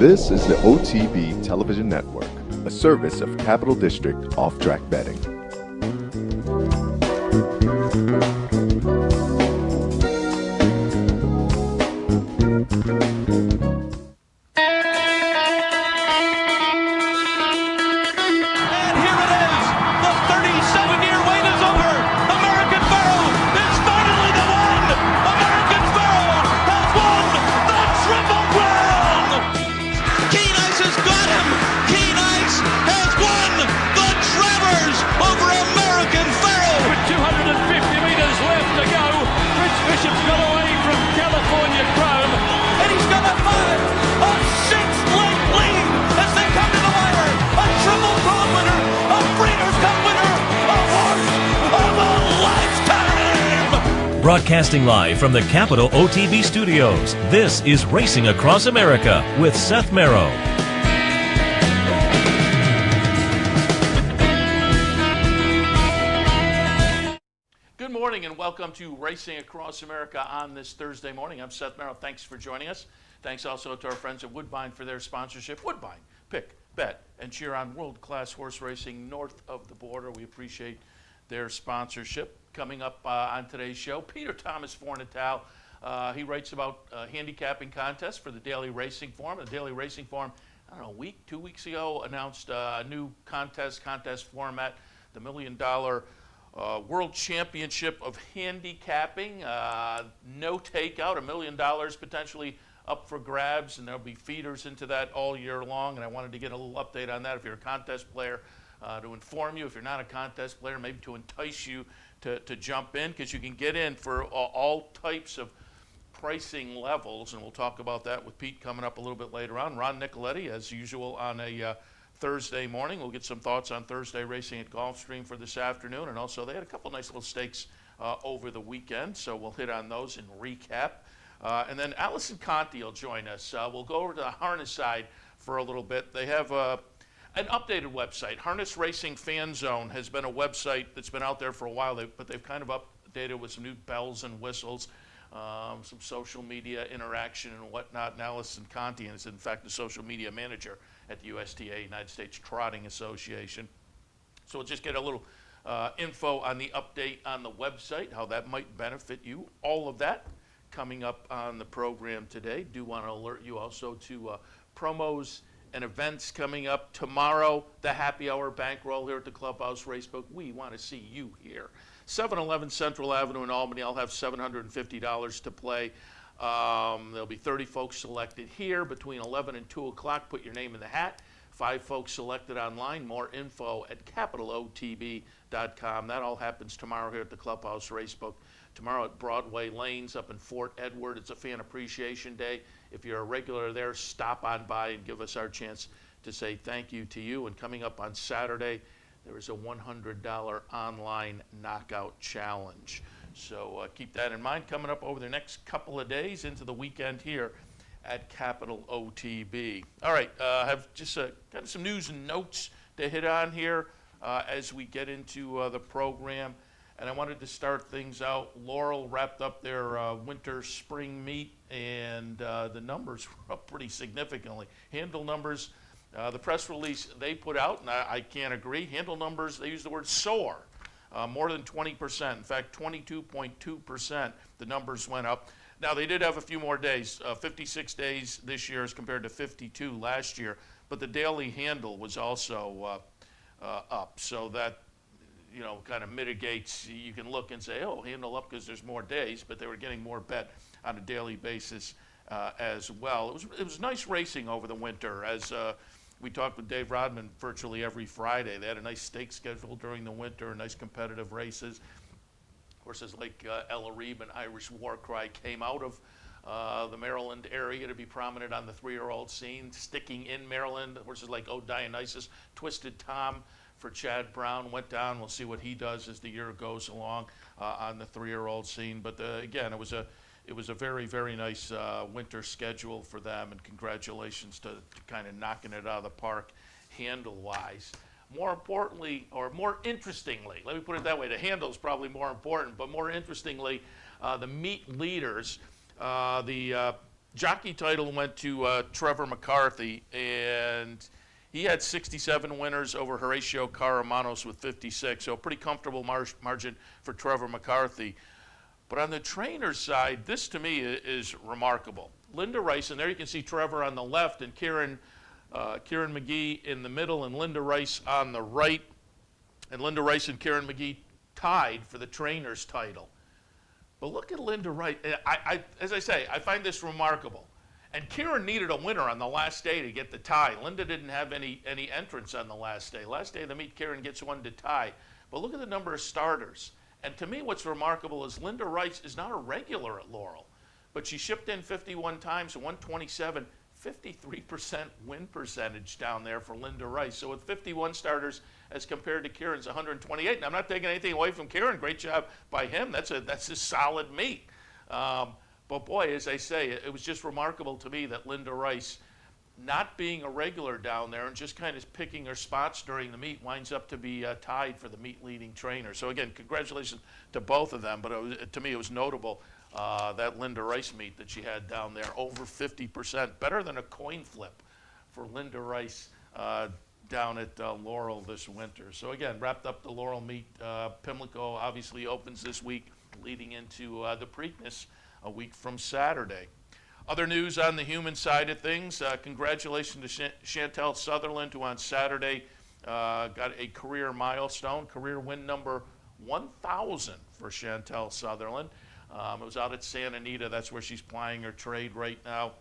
This is the OTB Television Network, a service of Capital District Off-Track Betting. Broadcasting live from the Capital OTB studios, this is Racing Across America with Seth Merrow. Good morning and welcome to Racing Across America on this Thursday morning. I'm Seth Merrow. Thanks for joining us. Thanks also to our friends at Woodbine for their sponsorship. Woodbine, pick, bet, and cheer on world-class horse racing north of the border. We appreciate their sponsorship. Coming up on today's show, Peter Thomas Fornatal. He writes about handicapping contests for the Daily Racing Form. The Daily Racing Form, I don't know, 2 weeks ago, announced a new contest format, the $1 Million World Championship of Handicapping. No takeout, $1 million potentially up for grabs, and there'll be feeders into that all year long. And I wanted to get a little update on that if you're a contest player, to inform you. If you're not a contest player, maybe to entice you to jump in, because you can get in for all types of pricing levels, and we'll talk about that with Pete coming up a little bit later on. Ron Nicoletti, as usual, on a Thursday morning. We'll get some thoughts on Thursday racing at Gulfstream for this afternoon, and also they had a couple nice little stakes over the weekend, so we'll hit on those and recap. And then Allison Conti will join us. We'll go over to the harness side for a little bit. They have an updated website. Harness Racing Fan Zone has been a website that's been out there for a while, but they've kind of updated with some new bells and whistles, some social media interaction and whatnot. And Allison Conti is, in fact, the social media manager at the USTA, United States Trotting Association. So we'll just get a little info on the update on the website, how that might benefit you. All of that coming up on the program today. Do want to alert you also to promos and events coming up tomorrow. The happy hour bankroll here at the Clubhouse Racebook. We want to see you here. 711 Central Avenue in Albany. I'll have $750 to play. There'll be 30 folks selected here between 11 and 2 o'clock. Put your name in the hat. 5 folks selected online. More info at capitalotb.com. That all happens tomorrow here at the Clubhouse Racebook. Tomorrow at Broadway Lanes up in Fort Edward. It's a fan appreciation day. If you're a regular there, stop on by and give us our chance to say thank you to you. And coming up on Saturday, there is a $100 online knockout challenge. So keep that in mind. Coming up over the next couple of days into the weekend here at Capital OTB. All right, have just got some news and notes to hit on here as we get into the program. And I wanted to start things out. Laurel wrapped up their winter spring meet, and the numbers were up pretty significantly. Handle numbers, the press release they put out, and I can't agree. Handle numbers, they use the word soar, more than 20%. In fact, 22.2%, the numbers went up. Now, they did have a few more days, 56 days this year as compared to 52 last year, but the daily handle was also up, so that kind of mitigates. You can look and say, oh, handle up because there's more days, but they were getting more bet on a daily basis as well. It was nice racing over the winter. As we talked with Dave Rodman virtually every Friday. They had a nice stake schedule during the winter, nice competitive races. Horses like Ella Reeb and Irish War Cry came out of the Maryland area to be prominent on the 3-year-old scene, sticking in Maryland. Horses like O Dionysus, Twisted Tom for Chad Brown went down. We'll see what he does as the year goes along on the 3-year-old scene. But again, it was a very, very nice winter schedule for them, and congratulations to kind of knocking it out of the park handle-wise. More importantly, or more interestingly, let me put it that way, the handle is probably more important, but more interestingly, the meet leaders, the jockey title went to Trevor McCarthy, and he had 67 winners over Horatio Caramanos with 56, so a pretty comfortable margin for Trevor McCarthy. But on the trainer's side, this to me is remarkable. Linda Rice, and there you can see Trevor on the left and Kieran McGee in the middle, and Linda Rice on the right. And Linda Rice and Kieran McGee tied for the trainer's title. But look at Linda Rice. As I say, I find this remarkable. And Kieran needed a winner on the last day to get the tie. Linda didn't have any entrance on the last day. Last day of the meet, Kieran gets one to tie. But look at the number of starters. And to me, what's remarkable is Linda Rice is not a regular at Laurel, but she shipped in 51 times, 127, 53% win percentage down there for Linda Rice. So with 51 starters as compared to Kieran's 128, and I'm not taking anything away from Kieran, great job by him. That's a solid meet. But boy, as I say, it was just remarkable to me that Linda Rice, not being a regular down there and just kind of picking her spots during the meet, winds up to be tied for the meet leading trainer. So again, congratulations to both of them, but to me it was notable that Linda Rice meet that she had down there, over 50%, better than a coin flip for Linda Rice down at Laurel this winter. So again, wrapped up the Laurel meet. Pimlico obviously opens this week, leading into the Preakness a week from Saturday. Other news on the human side of things, congratulations to Chantel Sutherland, who on Saturday got a career milestone, career win number 1,000 for Chantel Sutherland. It was out at Santa Anita. That's where she's plying her trade right now.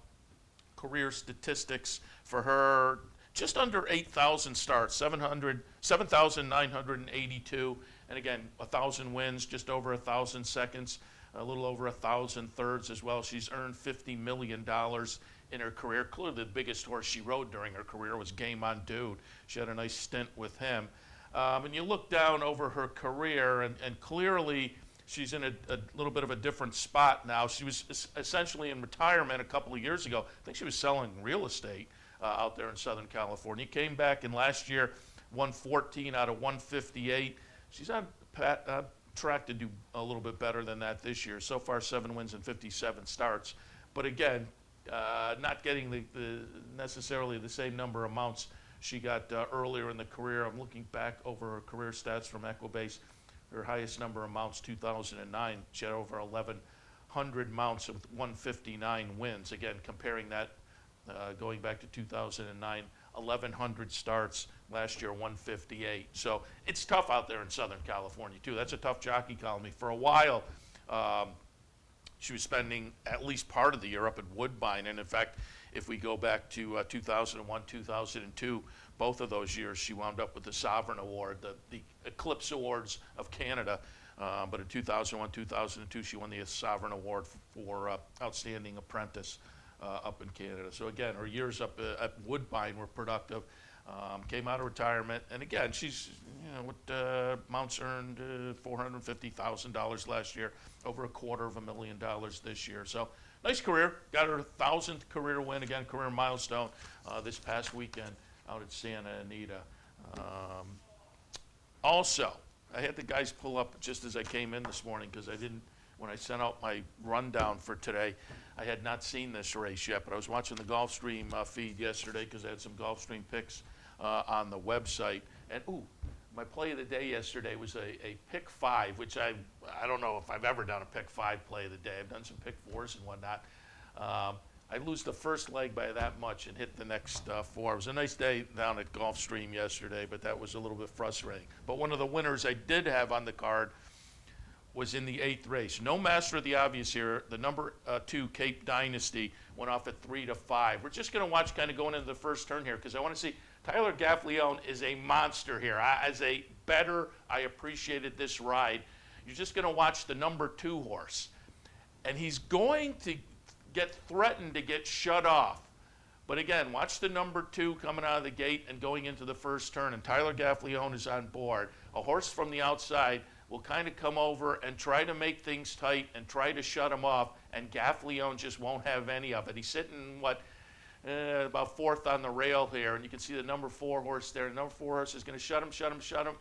Career statistics for her, just under 8,000 starts, 7,982. And again, 1,000 wins, just over 1,000 seconds, a little over 1,000 thirds as well. She's earned $50 million in her career. Clearly the biggest horse she rode during her career was Game On Dude. She had a nice stint with him. And you look down over her career, and clearly she's in a little bit of a different spot now. She was essentially in retirement a couple of years ago. I think she was selling real estate out there in Southern California. Came back and last year won 14 out of 158. She's on track to do a little bit better than that this year. So far, 7 wins and 57 starts. But again, not getting necessarily the same number of mounts she got earlier in the career. I'm looking back over her career stats from Equibase. Her highest number of mounts, 2009. She had over 1,100 mounts with 159 wins. Again, comparing that going back to 2009, 1,100 starts. Last year, 158. So it's tough out there in Southern California, too. That's a tough jockey colony. For a while, she was spending at least part of the year up at Woodbine. And in fact, if we go back to 2001, 2002, both of those years, she wound up with the Sovereign Award, the Eclipse Awards of Canada. But in 2001, 2002, she won the Sovereign Award for Outstanding Apprentice up in Canada. So again, her years up at Woodbine were productive. Came out of retirement, and again, she's with mounts earned $450,000 last year, over $250,000 this year. So nice career. Got her 1,000th career win, again, career milestone this past weekend out at Santa Anita. Also, I had the guys pull up just as I came in this morning because when I sent out my rundown for today, I had not seen this race yet, but I was watching the Gulfstream feed yesterday because I had some Gulfstream picks on the website. And my play of the day yesterday was a pick 5, which I don't know if I've ever done a pick 5 play of the day. I've done some pick 4s and whatnot. I lose the first leg by that much and hit the next 4. It was a nice day down at Gulfstream yesterday, but that was a little bit frustrating. But one of the winners I did have on the card was in the 8th race. No Master of the Obvious here. The number 2 Cape Dynasty went off at 3-5. We're just going to watch kind of going into the first turn here because I want to see Tyler Gaffleone is a monster here. As a bettor, I appreciated this ride. You're just going to watch the number 2 horse, and he's going to get threatened to get shut off. But again, watch the number 2 coming out of the gate and going into the first turn, and Tyler Gaffleone is on board. A horse from the outside will kind of come over and try to make things tight and try to shut him off, and Gaffleone just won't have any of it. He's sitting, about 4th on the rail here, and you can see the number 4 horse there. The number 4 horse is going to shut him,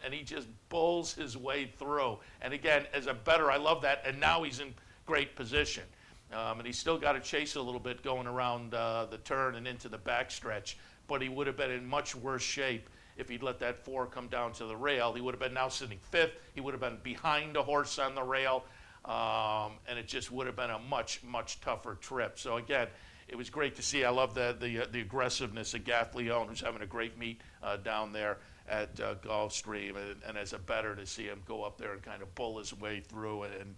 and he just bulls his way through. And again, as a bettor, I love that, and now he's in great position. And he still got to chase a little bit going around the turn and into the backstretch, but he would have been in much worse shape if he'd let that 4 come down to the rail. He would have been now sitting 5th. He would have been behind a horse on the rail, and it just would have been a much, much tougher trip. So again, it was great to see. I love the aggressiveness of Gaff Leone, who's having a great meet down there at Gulfstream, and as a bettor to see him go up there and kind of bull his way through and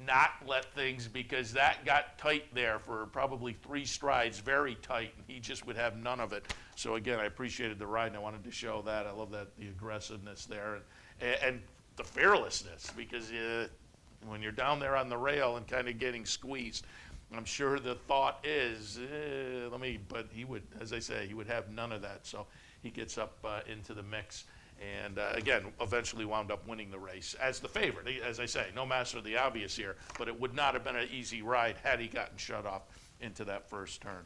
not let things, because that got tight there for probably 3 strides, very tight, and he just would have none of it. So again, I appreciated the ride, and I wanted to show that. I love that, the aggressiveness there, and the fearlessness, because when you're down there on the rail and kind of getting squeezed, I'm sure the thought is, but he would, as I say, he would have none of that. So he gets up into the mix. And again, eventually wound up winning the race as the favorite. As I say, no master of the obvious here, but it would not have been an easy ride had he gotten shut off into that first turn.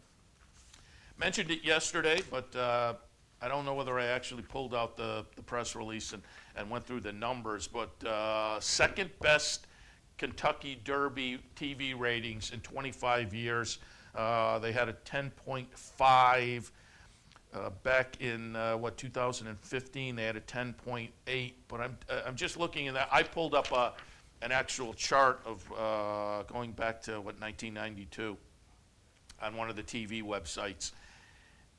Mentioned it yesterday, but I don't know whether I actually pulled out the press release and went through the numbers, but second best Kentucky Derby TV ratings in 25 years. They had a 10.5. Back in 2015, they had a 10.8. But I'm just looking at that. I pulled up an actual chart of going back to 1992 on one of the TV websites,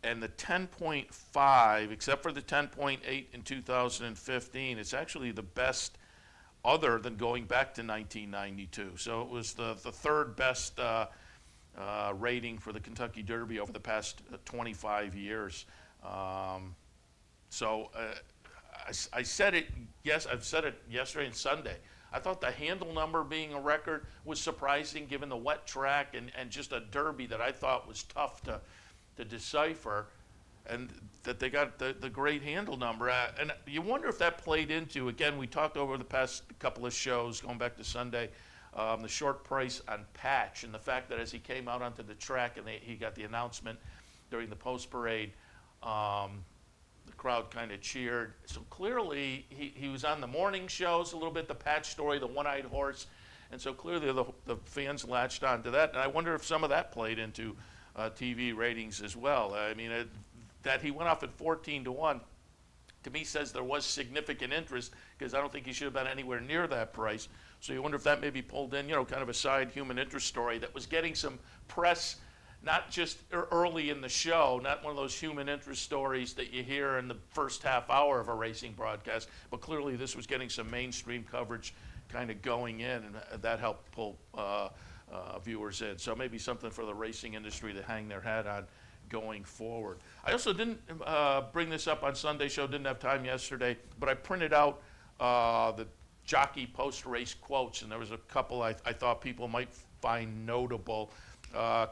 and the 10.5, except for the 10.8 in 2015, it's actually the best other than going back to 1992. So it was the third best rating for the Kentucky Derby over the past 25 years. I said it, yes, I've said it yesterday and Sunday. I thought the handle number being a record was surprising given the wet track and just a Derby that I thought was tough to decipher, and that they got the great handle number. And you wonder if that played into, again, we talked over the past couple of shows, going back to Sunday, the short price on Patch, and the fact that as he came out onto the track and he got the announcement during the post parade, the crowd kind of cheered. So clearly he was on the morning shows a little bit, the Patch story, the one-eyed horse, and so clearly the fans latched onto that. And I wonder if some of that played into TV ratings as well. I mean, that he went off at 14-1. To me, says there was significant interest, because I don't think he should have been anywhere near that price. So you wonder if that maybe pulled in, kind of a side human interest story that was getting some press, not just early in the show, not one of those human interest stories that you hear in the first half hour of a racing broadcast, but clearly this was getting some mainstream coverage kind of going in, and that helped pull viewers in. So maybe something for the racing industry to hang their hat on going forward. I also didn't bring this up on Sunday show, didn't have time yesterday, but I printed out the jockey post-race quotes, and there was a couple I thought people might find notable.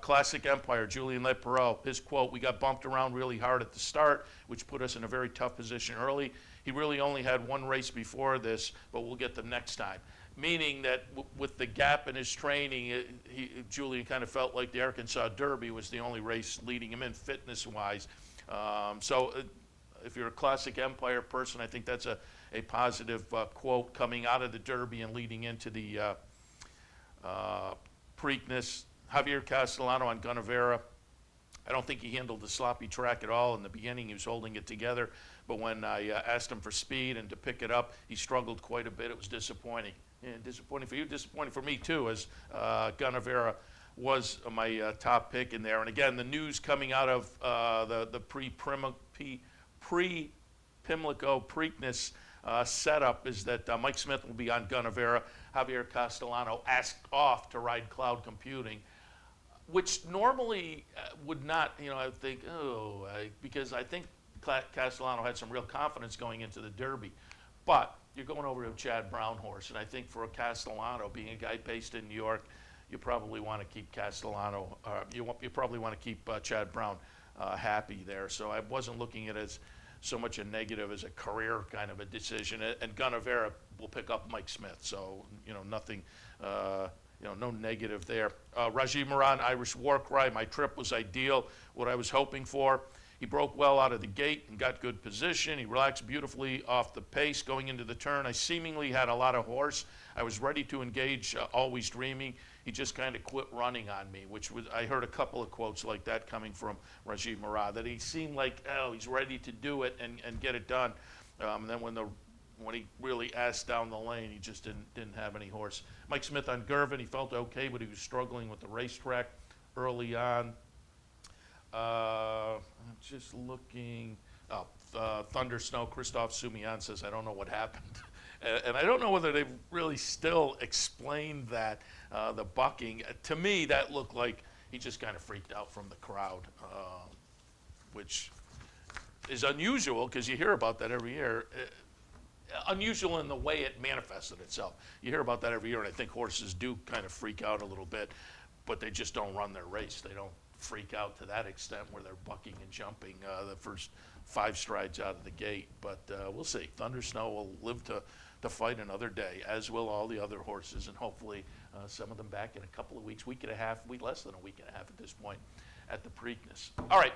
Classic Empire, Julien Leparoux, his quote: "We got bumped around really hard at the start, which put us in a very tough position early. He really only had one race before this, but we'll get them next time." Meaning that with the gap in his training, Julien kind of felt like the Arkansas Derby was the only race leading him in fitness-wise. If you're a Classic Empire person, I think that's a positive quote coming out of the Derby and leading into the Preakness. Javier Castellano on Gunnevera. I don't think he handled the sloppy track at all. In the beginning, he was holding it together, but when I asked him for speed and to pick it up, he struggled quite a bit. It was disappointing. And disappointing for you, disappointing for me too, as Gunnevera was my top pick in there. And again, the news coming out of the pre-Pimlico Preakness setup is that Mike Smith will be on Gunnevera. Javier Castellano asked off to ride Cloud Computing, which normally would not, I would think, because I think Castellano had some real confidence going into the Derby. But you're going over to a Chad Brown horse, and I think for a Castellano, being a guy based in New York, you probably want to keep Castellano, you probably want to keep Chad Brown happy there. So I wasn't looking at it as so much a negative as a career kind of a decision. And Gunnevera will pick up Mike Smith, so nothing, no negative there. Rajiv Moran, Irish War Cry. My trip was ideal, what I was hoping for. He broke well out of the gate and got good position. He relaxed beautifully off the pace going into the turn. I seemingly had a lot of horse. I was ready to engage Always Dreaming. he just kind of quit running on me, which was, I heard a couple of quotes like that coming from Rajiv Murad, that he seemed like, oh, he's ready to do it and get it done. And then when he really asked down the lane, he just didn't have any horse. Mike Smith on Gervin, he felt okay, but he was struggling with the racetrack early on. I'm just looking. Thunder Snow, Christoph Sumian says, I don't know what happened. And I don't know whether they've really still explained that, the bucking. To me, that looked like he just kind of freaked out from the crowd, which is unusual because you hear about that every year. Unusual in the way it manifested itself. You hear about that every year, and I think horses do kind of freak out a little bit, but they just don't run their race. They don't freak out to that extent where they're bucking and jumping the first 5 strides out of the gate. But we'll see. Thunder Snow will live to fight another day, as will all the other horses, and hopefully some of them back in a couple of weeks, week and a half, less than a week and a half at this point at the Preakness. All right,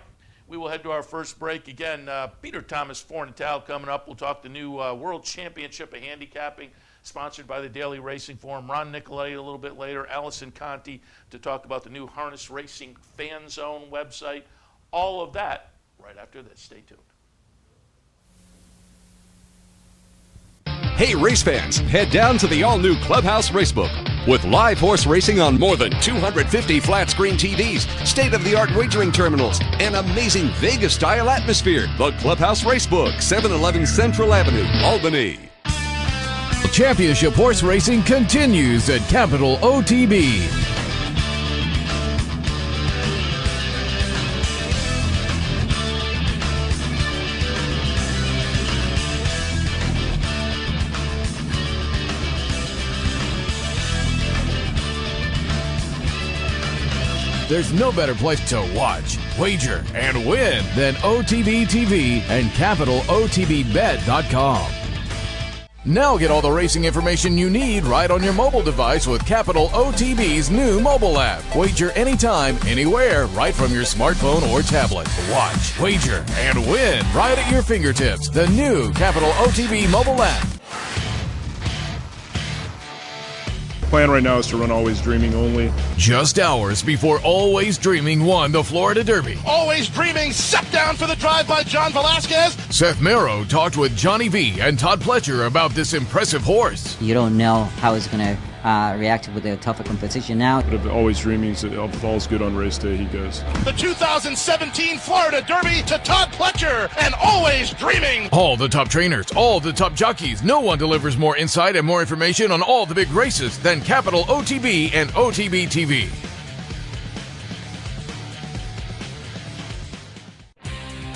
we will head to our first break. Again, Peter Thomas Fornatal coming up. We'll talk the new World Championship of Handicapping, sponsored by the Daily Racing Forum. Ron Nicolay a little bit later. Allison Conti to talk about the new Harness Racing Fan Zone website. All of that right after this. Stay tuned. Hey race fans, head down to the all-new Clubhouse Racebook. With live horse racing on more than 250 flat-screen TVs, state-of-the-art wagering terminals, and amazing Vegas-style atmosphere. The Clubhouse Racebook, 711 Central Avenue, Albany. Championship horse racing continues at Capital OTB. There's no better place to watch, wager, and win than OTB TV and CapitalOTBBet.com. Now get all the racing information you need right on your mobile device with Capital OTB's new mobile app. Wager anytime, anywhere, right from your smartphone or tablet. Watch, wager, and win right at your fingertips. The new Capital OTB mobile app. Plan right now is to run Always Dreaming only. Just hours before Always Dreaming won the Florida Derby, Always Dreaming set down for the drive by John Velasquez. Seth Merrow talked with Johnny V and Todd Pletcher about this impressive horse. You don't know how it's going to react with the tougher competition now. But if Always Dreaming falls good on race day, he goes. The 2017 Florida Derby to Todd Pletcher and Always Dreaming. All the top trainers, all the top jockeys. No one delivers more insight and more information on all the big races than Capital OTB and OTB TV.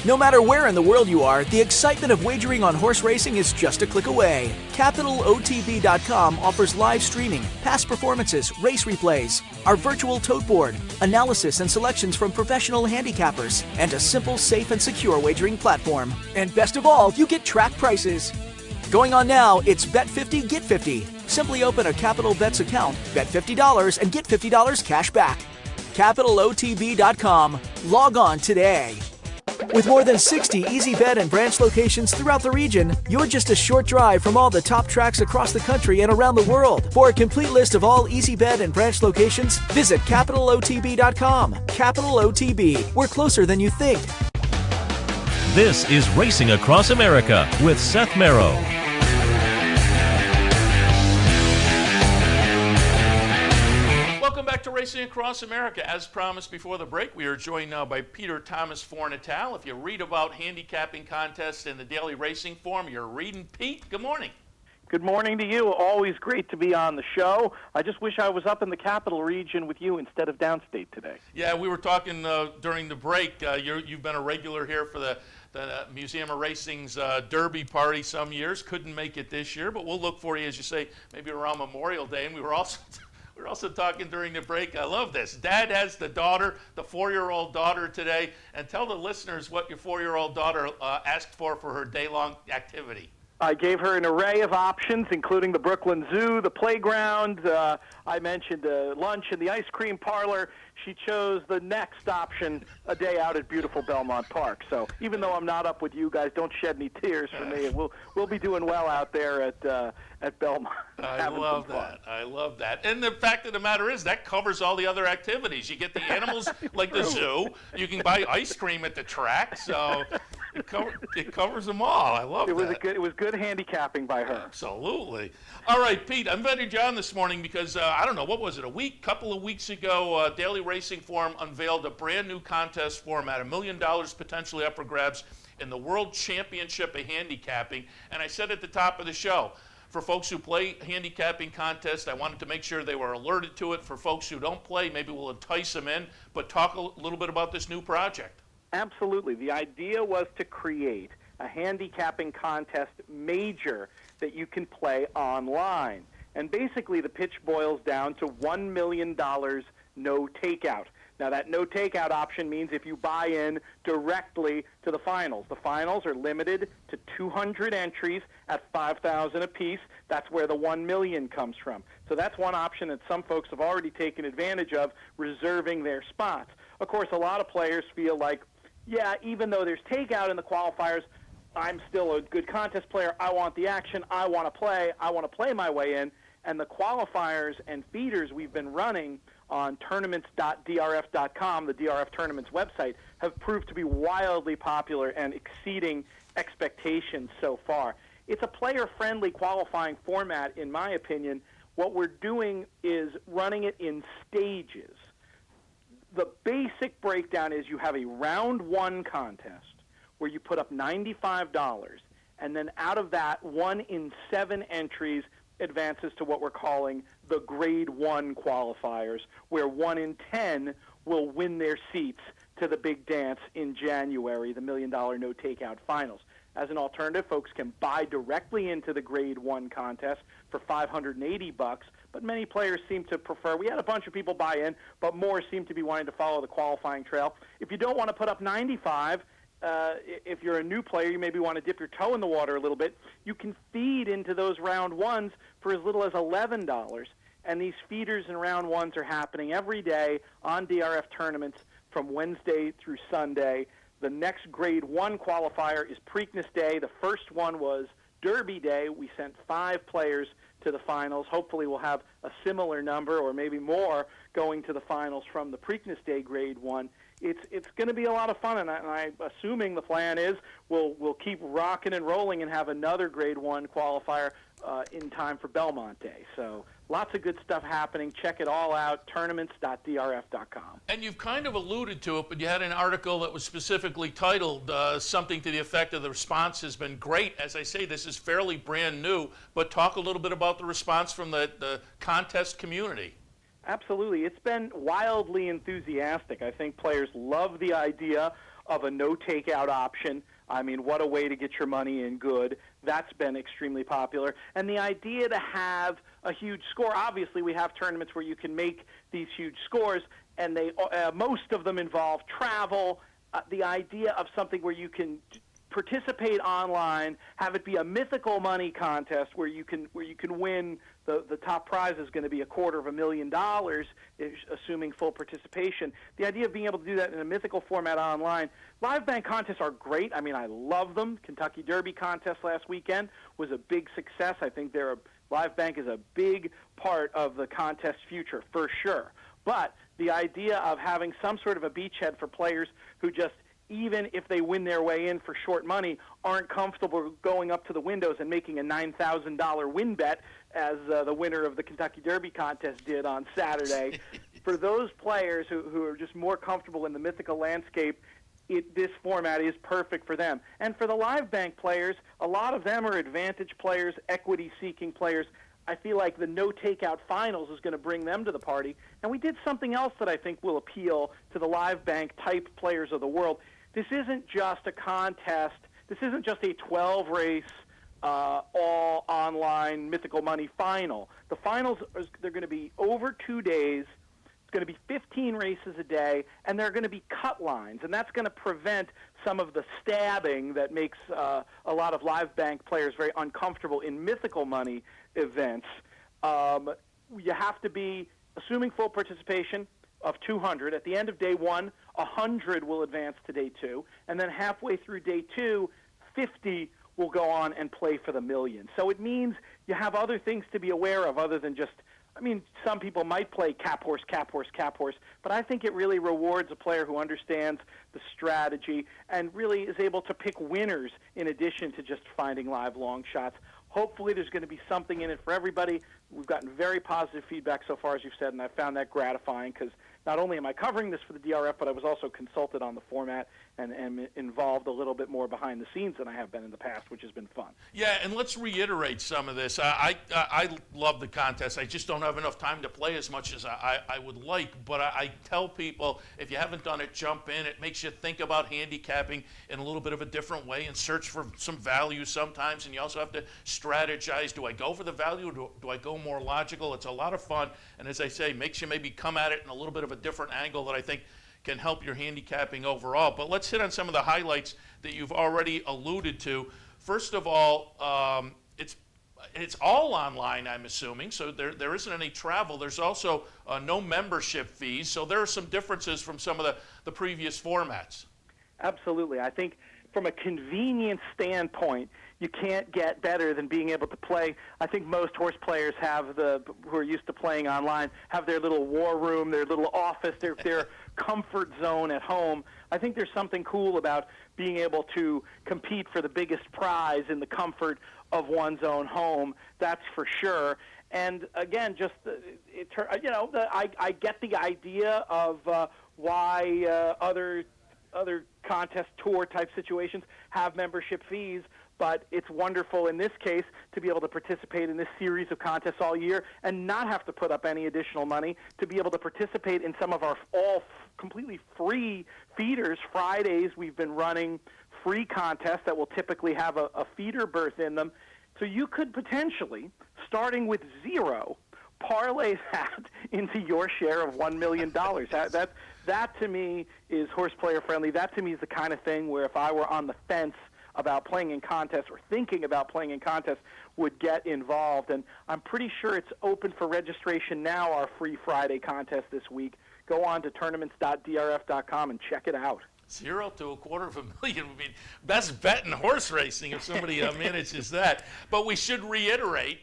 No matter where in the world you are, the excitement of wagering on horse racing is just a click away. CapitalOTB.com offers live streaming, past performances, race replays, our virtual tote board, analysis and selections from professional handicappers, and a simple, safe, and secure wagering platform. And best of all, you get track prices. Going on now, it's Bet 50, Get 50. Simply open a Capital Bets account, bet $50, and get $50 cash back. CapitalOTB.com. Log on today. With more than 60 Easy Bet and branch locations throughout the region, you're just a short drive from all the top tracks across the country and around the world. For a complete list of all Easy Bet and branch locations, visit CapitalOTB.com. Capital OTB. We're closer than you think. This is Racing Across America with Seth Merrow. Welcome back to Racing Across America. As promised before the break, we are joined now by Peter Thomas Fornatal. If you read about handicapping contests in the Daily Racing Forum, you're reading Pete. Good morning. Good morning to you. Always great to be on the show. I just wish I was up in the capital region with you instead of downstate today. Yeah, we were talking during the break. You've been a regular here for the Museum of Racing's Derby party some years. Couldn't make it this year, but we'll look for you, as you say, maybe around Memorial Day. And we were also talking during the break. I love this. Dad has the 4-year-old daughter today. And tell the listeners what your 4-year-old daughter asked for her day-long activity. I gave her an array of options, including the Brooklyn Zoo, the playground. I mentioned lunch in the ice cream parlor. She chose the next option, a day out at beautiful Belmont Park. So even though I'm not up with you guys, don't shed any tears for me. We'll be doing well out there at Belmont. I love that. I love that. And the fact of the matter is that covers all the other activities. You get the animals like the zoo. You can buy ice cream at the track. So it covers them all. I love that. It was good handicapping by her. Absolutely. All right, Pete, I invited you on this morning because, I don't know, what was it, couple of weeks ago, Daily Racing Form unveiled a brand new contest format, $1 million potentially up for grabs in the World Championship of Handicapping. And I said at the top of the show, for folks who play handicapping contests, I wanted to make sure they were alerted to it. For folks who don't play, maybe we'll entice them in. But talk a little bit about this new project. Absolutely. The idea was to create a handicapping contest major that you can play online. And basically the pitch boils down to $1 million no takeout. Now, that no takeout option means if you buy in directly to the finals. The finals are limited to 200 entries at $5,000 apiece. That's where the $1 million comes from. So that's one option that some folks have already taken advantage of, reserving their spots. Of course, a lot of players feel like, yeah, even though there's takeout in the qualifiers, I'm still a good contest player. I want the action. I want to play. I want to play my way in. And the qualifiers and feeders we've been running on tournaments.drf.com, the DRF Tournaments website, have proved to be wildly popular and exceeding expectations so far. It's a player-friendly qualifying format, in my opinion. What we're doing is running it in stages. The basic breakdown is you have a round one contest where you put up $95, and then out of that, 1 in 7 entries advances to what we're calling the Grade 1 qualifiers, where 1 in 10 will win their seats to the big dance in January, the $1 million no takeout finals. As an alternative, folks can buy directly into the Grade 1 contest for $580, but many players seem to prefer, we had a bunch of people buy in, but more seem to be wanting to follow the qualifying trail. If you don't want to put up 95, if you're a new player, you maybe want to dip your toe in the water a little bit, you can feed into those round ones for as little as $11. And these feeders and round ones are happening every day on DRF tournaments from Wednesday through Sunday. The next Grade 1 qualifier is Preakness Day. The first one was Derby Day. We sent 5 players to the finals. Hopefully we'll have a similar number or maybe more going to the finals from the Preakness Day Grade 1. It's going to be a lot of fun, and I'm assuming the plan is we'll keep rocking and rolling and have another Grade 1 qualifier in time for Belmont Day. So lots of good stuff happening. Check it all out, tournaments.drf.com. And you've kind of alluded to it, but you had an article that was specifically titled something to the effect of the response has been great. As I say, this is fairly brand new, but talk a little bit about the response from the contest community. Absolutely. It's been wildly enthusiastic. I think players love the idea of a no-takeout option. I mean, what a way to get your money in good. That's been extremely popular. And the idea to have a huge score, obviously we have tournaments where you can make these huge scores, and they most of them involve travel. The idea of something where you can participate online, have it be a mythical money contest where you can win. The top prize is going to be $250,000, assuming full participation. The idea of being able to do that in a mythical format online. Live bank contests are great. I mean, I love them. Kentucky Derby contest last weekend was a big success. I think live bank is a big part of the contest future for sure. But the idea of having some sort of a beachhead for players who just, even if they win their way in for short money, aren't comfortable going up to the windows and making a $9,000 win bet, as the winner of the Kentucky Derby contest did on Saturday. For those players who are just more comfortable in the mythical landscape, this format is perfect for them. And for the live bank players, a lot of them are advantage players, equity-seeking players. I feel like the no-takeout finals is going to bring them to the party. And we did something else that I think will appeal to the live bank type players of the world. This isn't just a contest. This isn't just a 12-race, all online mythical money final. The finals, they're going to be over 2 days, It's going to be 15 races a day, and there are going to be cut lines, and that's going to prevent some of the stabbing that makes a lot of live bank players very uncomfortable in mythical money events. You have to be assuming full participation of 200. At the end of day one, 100 will advance to day two, and then halfway through day two, 50 will go on and play for the million. So it means you have other things to be aware of other than just, I mean, some people might play cap horse, but I think it really rewards a player who understands the strategy and really is able to pick winners in addition to just finding live long shots. Hopefully there's going to be something in it for everybody. We've gotten very positive feedback so far, as you've said, and I found that gratifying because not only am I covering this for the DRF, but I was also consulted on the format and involved a little bit more behind the scenes than I have been in the past, which has been fun. Yeah, and let's reiterate some of this. I love the contest. I just don't have enough time to play as much as I would like, but I tell people, if you haven't done it, jump in. It makes you think about handicapping in a little bit of a different way and search for some value sometimes, and you also have to strategize. Do I go for the value or do I go more logical? It's a lot of fun, and as I say, makes you maybe come at it in a little bit of a different angle that I think can help your handicapping overall. But let's hit on some of the highlights that you've already alluded to. First of all, it's all online, I'm assuming, so there isn't any travel. There's also no membership fees, so there are some differences from some of the previous formats. Absolutely. I think from a convenience standpoint, you can't get better than being able to play. I think most horse players who are used to playing online, have their little war room, their little office, their comfort zone at home. I think there's something cool about being able to compete for the biggest prize in the comfort of one's own home. That's for sure. And again, just I get the idea of why other contest tour type situations have membership fees, but it's wonderful in this case to be able to participate in this series of contests all year and not have to put up any additional money, to be able to participate in some of our completely free feeders. Fridays we've been running free contests that will typically have a feeder berth in them. So you could potentially, starting with zero, parlay that into your share of $1 million. That to me is horse player friendly. That to me is the kind of thing where if I were on the fence about playing in contests or thinking about playing in contests, would get involved. And I'm pretty sure it's open for registration now, our free Friday contest this week. Go on to tournaments.drf.com and check it out. 0 to $250,000 would be best bet in horse racing if somebody manages that. But we should reiterate,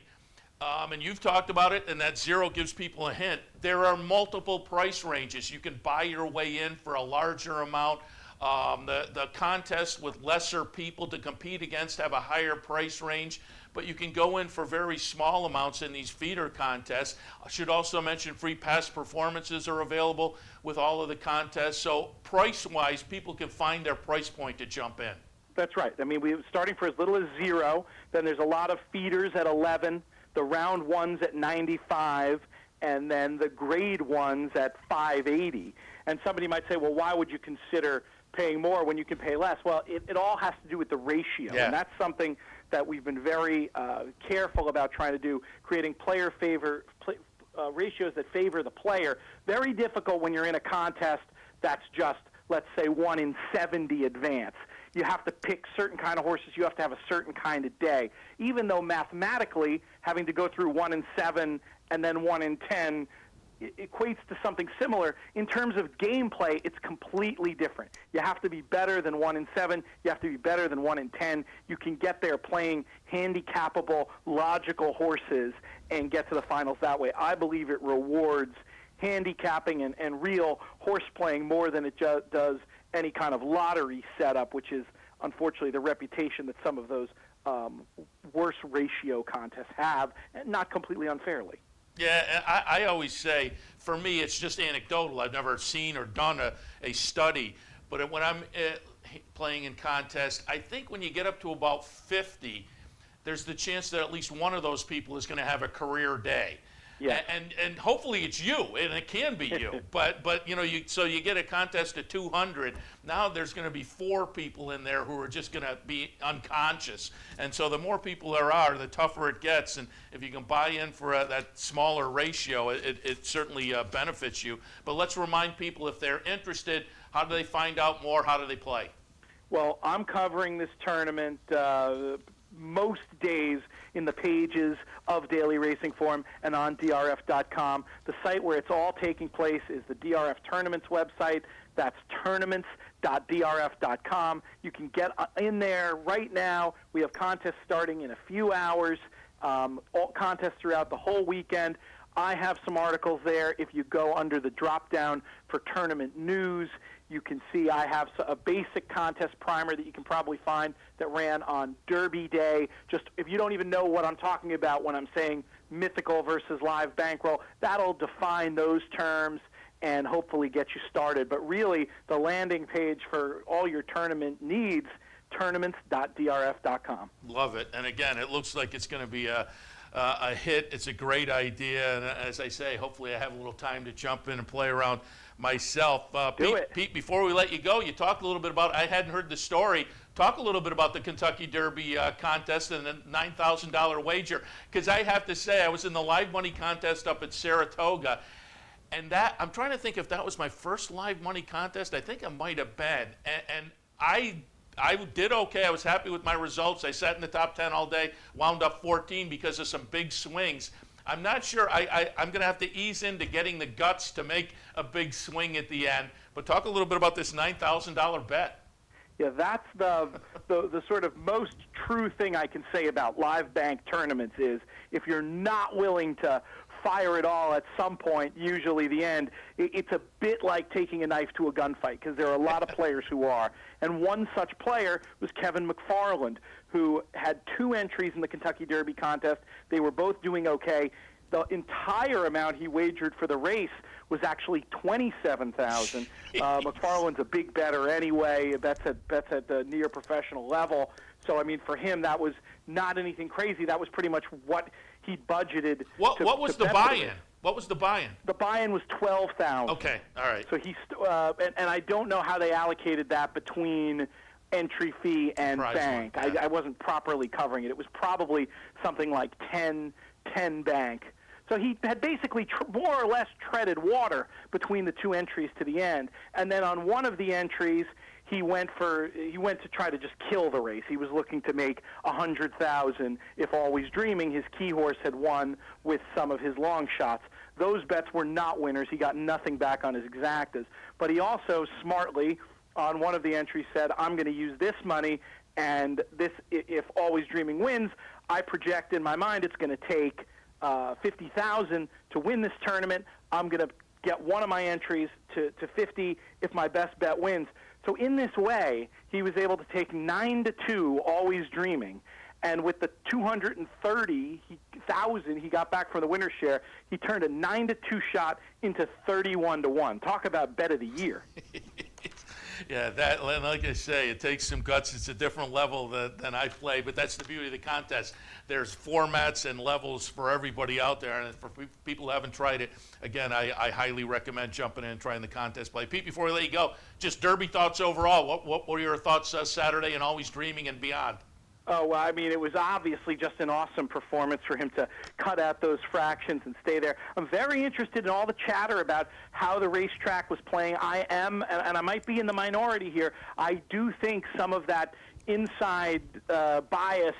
and you've talked about it, and that 0 gives people a hint. There are multiple price ranges. You can buy your way in for a larger amount. The contests with lesser people to compete against have a higher price range, but you can go in for very small amounts in these feeder contests. I should also mention free past performances are available with all of the contests. So price-wise, people can find their price point to jump in. That's right. I mean, we're starting for as little as 0. Then there's a lot of feeders at 11, the round ones at 95, and then the grade ones at 580. And somebody might say, well, why would you consider paying more when you can pay less? Well, it all has to do with the ratio, and that's something that we've been very careful about trying to do, creating ratios that favor the player. Very difficult when you're in a contest that's just, let's say, 1 in 70 advance. You have to pick certain kind of horses. You have to have a certain kind of day. Even though mathematically having to go through 1 in 7 and then 1 in 10 equates to something similar, in terms of gameplay, it's completely different. You have to be better than 1 in 7. You have to be better than 1 in 10. You can get there playing handicapable, logical horses and get to the finals that way. I believe it rewards handicapping and real horse playing more than it does any kind of lottery setup, which is unfortunately the reputation that some of those worse ratio contests have, and not completely unfairly. Yeah, I always say, for me, it's just anecdotal. I've never seen or done a study. But when I'm playing in contests, I think when you get up to about 50, there's the chance that at least one of those people is going to have a career day. Yeah. And hopefully it's you, and it can be you. But so you get a contest of 200. Now there's going to be 4 people in there who are just going to be unconscious. And so the more people there are, the tougher it gets. And if you can buy in for that smaller ratio, it certainly benefits you. But let's remind people, if they're interested, how do they find out more? How do they play? Well, I'm covering this tournament most days in the pages of Daily Racing Form and on DRF.com. The site where it's all taking place is the DRF Tournaments website. That's tournaments.drf.com. You can get in there right now. We have contests starting in a few hours, all contests throughout the whole weekend. I have some articles there. If you go under the drop-down for tournament news, you can see I have a basic contest primer that you can probably find that ran on Derby Day. Just if you don't even know what I'm talking about when I'm saying mythical versus live bankroll, that'll define those terms and hopefully get you started. But really, the landing page for all your tournament needs, tournaments.drf.com. Love it. And again, it looks like it's going to be a hit. It's a great idea. And as I say, hopefully I have a little time to jump in and play around myself. Pete, before we let you go, you talked a little bit about, I hadn't heard the story, talk a little bit about the Kentucky Derby contest and the $9,000 wager. Because I have to say, I was in the live money contest up at Saratoga. And that, I'm trying to think if that was my first live money contest. I think it might have been. And I did okay. I was happy with my results. I sat in the top 10 all day, wound up 14 because of some big swings. I'm not sure. I'm going to have to ease into getting the guts to make a big swing at the end. But talk a little bit about this $9,000 bet. Yeah, that's the sort of most true thing I can say about live bank tournaments is if you're not willing to fire it all at some point, usually the end, it's a bit like taking a knife to a gunfight because there are a lot of players who are. And one such player was Kevin McFarland, who had 2 entries in the Kentucky Derby contest. They were both doing okay. The entire amount he wagered for the race was actually $27,000. McFarland's a big bettor anyway. That's at the near professional level. So I mean, for him, that was not anything crazy. That was pretty much what he budgeted. What was the buy-in? What was the buy-in? The buy-in was $12,000. Okay, all right. So he and I don't know how they allocated that between entry fee and Prize bank. one, yeah. I wasn't properly covering it. It was probably something like 10 bank. So he had basically more or less treaded water between the 2 entries to the end. And then on one of the entries, he went to try to just kill the race. He was looking to make $100,000 if Always Dreaming, his key horse, had won with some of his long shots. Those bets were not winners. He got nothing back on his exactas. But he also smartly, on one of the entries, said, I'm going to use this money, and this, if Always Dreaming wins, I project in my mind it's going to take $50,000 to win this tournament. I'm going to get one of my entries to 50 if my best bet wins. So in this way, he was able to take 9-2, Always Dreaming, and with the $230,000 he got back from the winner's share, he turned a 9-2 shot into 31-1. Talk about bet of the year. Yeah, that, like I say, it takes some guts. It's a different level than I play, but that's the beauty of the contest. There's formats and levels for everybody out there, and for people who haven't tried it, again, I highly recommend jumping in and trying the contest play. Pete, before we let you go, just Derby thoughts overall. What were your thoughts Saturday and Always Dreaming and beyond? Oh, well, I mean, it was obviously just an awesome performance for him to cut out those fractions and stay there. I'm very interested in all the chatter about how the racetrack was playing. I am, and I might be in the minority here, I do think some of that inside bias,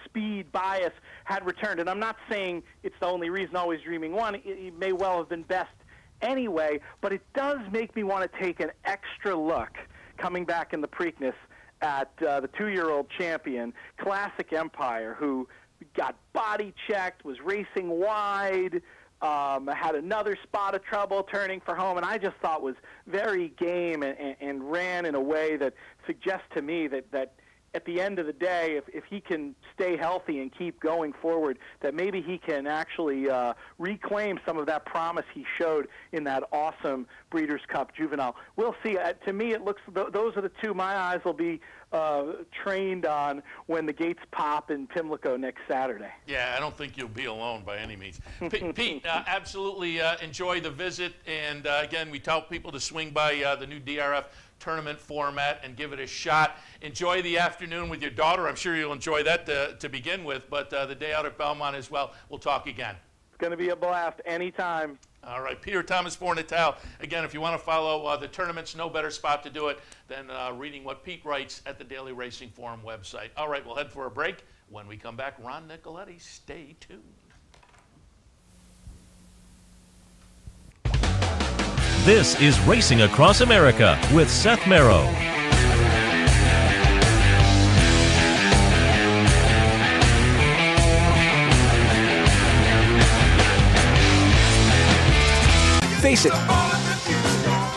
speed bias had returned. And I'm not saying it's the only reason Always Dreaming won. It may well have been best anyway, but it does make me want to take an extra look coming back in the Preakness at the 2-year-old champion, Classic Empire, who got body checked, was racing wide, had another spot of trouble turning for home, and I just thought was very game and ran in a way that suggests to me that at the end of the day, if he can stay healthy and keep going forward, that maybe he can actually reclaim some of that promise he showed in that awesome Breeders' Cup Juvenile. We'll see. To me, it looks those are the two my eyes will be trained on when the gates pop in Pimlico next Saturday. Yeah, I don't think you'll be alone by any means. Pete, absolutely enjoy the visit. And again, we tell people to swing by the new DRF tournament format and give it a shot. Enjoy the afternoon with your daughter. I'm sure you'll enjoy that to begin with, but the day out at Belmont as well. We'll talk again. It's going to be a blast anytime. All right, Peter Thomas for Natal. Again, if you want to follow the tournaments, no better spot to do it than reading what Pete writes at the Daily Racing Forum website. All right, we'll head for a break. When we come back, Ron Nicoletti. Stay tuned. This is Racing Across America with Seth Merrow. Face it,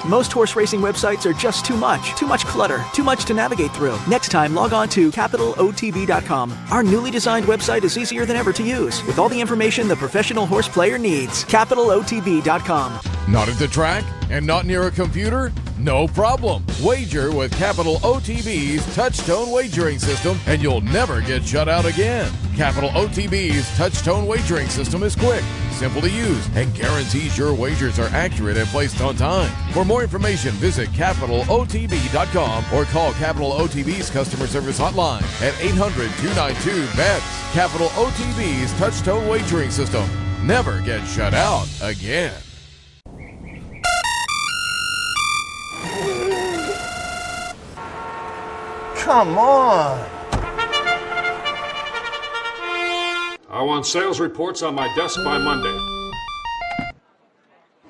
most horse racing websites are just too much clutter, too much to navigate through. Next time, log on to CapitalOTB.com. Our newly designed website is easier than ever to use, with all the information the professional horse player needs. CapitalOTB.com. Not at the track and not near a computer? No problem. Wager with Capital OTB's Touch-Tone Wagering System and you'll never get shut out again. Capital OTB's Touch-Tone Wagering System is quick, simple to use, and guarantees your wagers are accurate and placed on time. For more information, visit CapitalOTB.com or call Capital OTB's customer service hotline at 800-292-BETS. Capital OTB's Touch-Tone Wagering System. Never get shut out again. Come on. I want sales reports on my desk by Monday.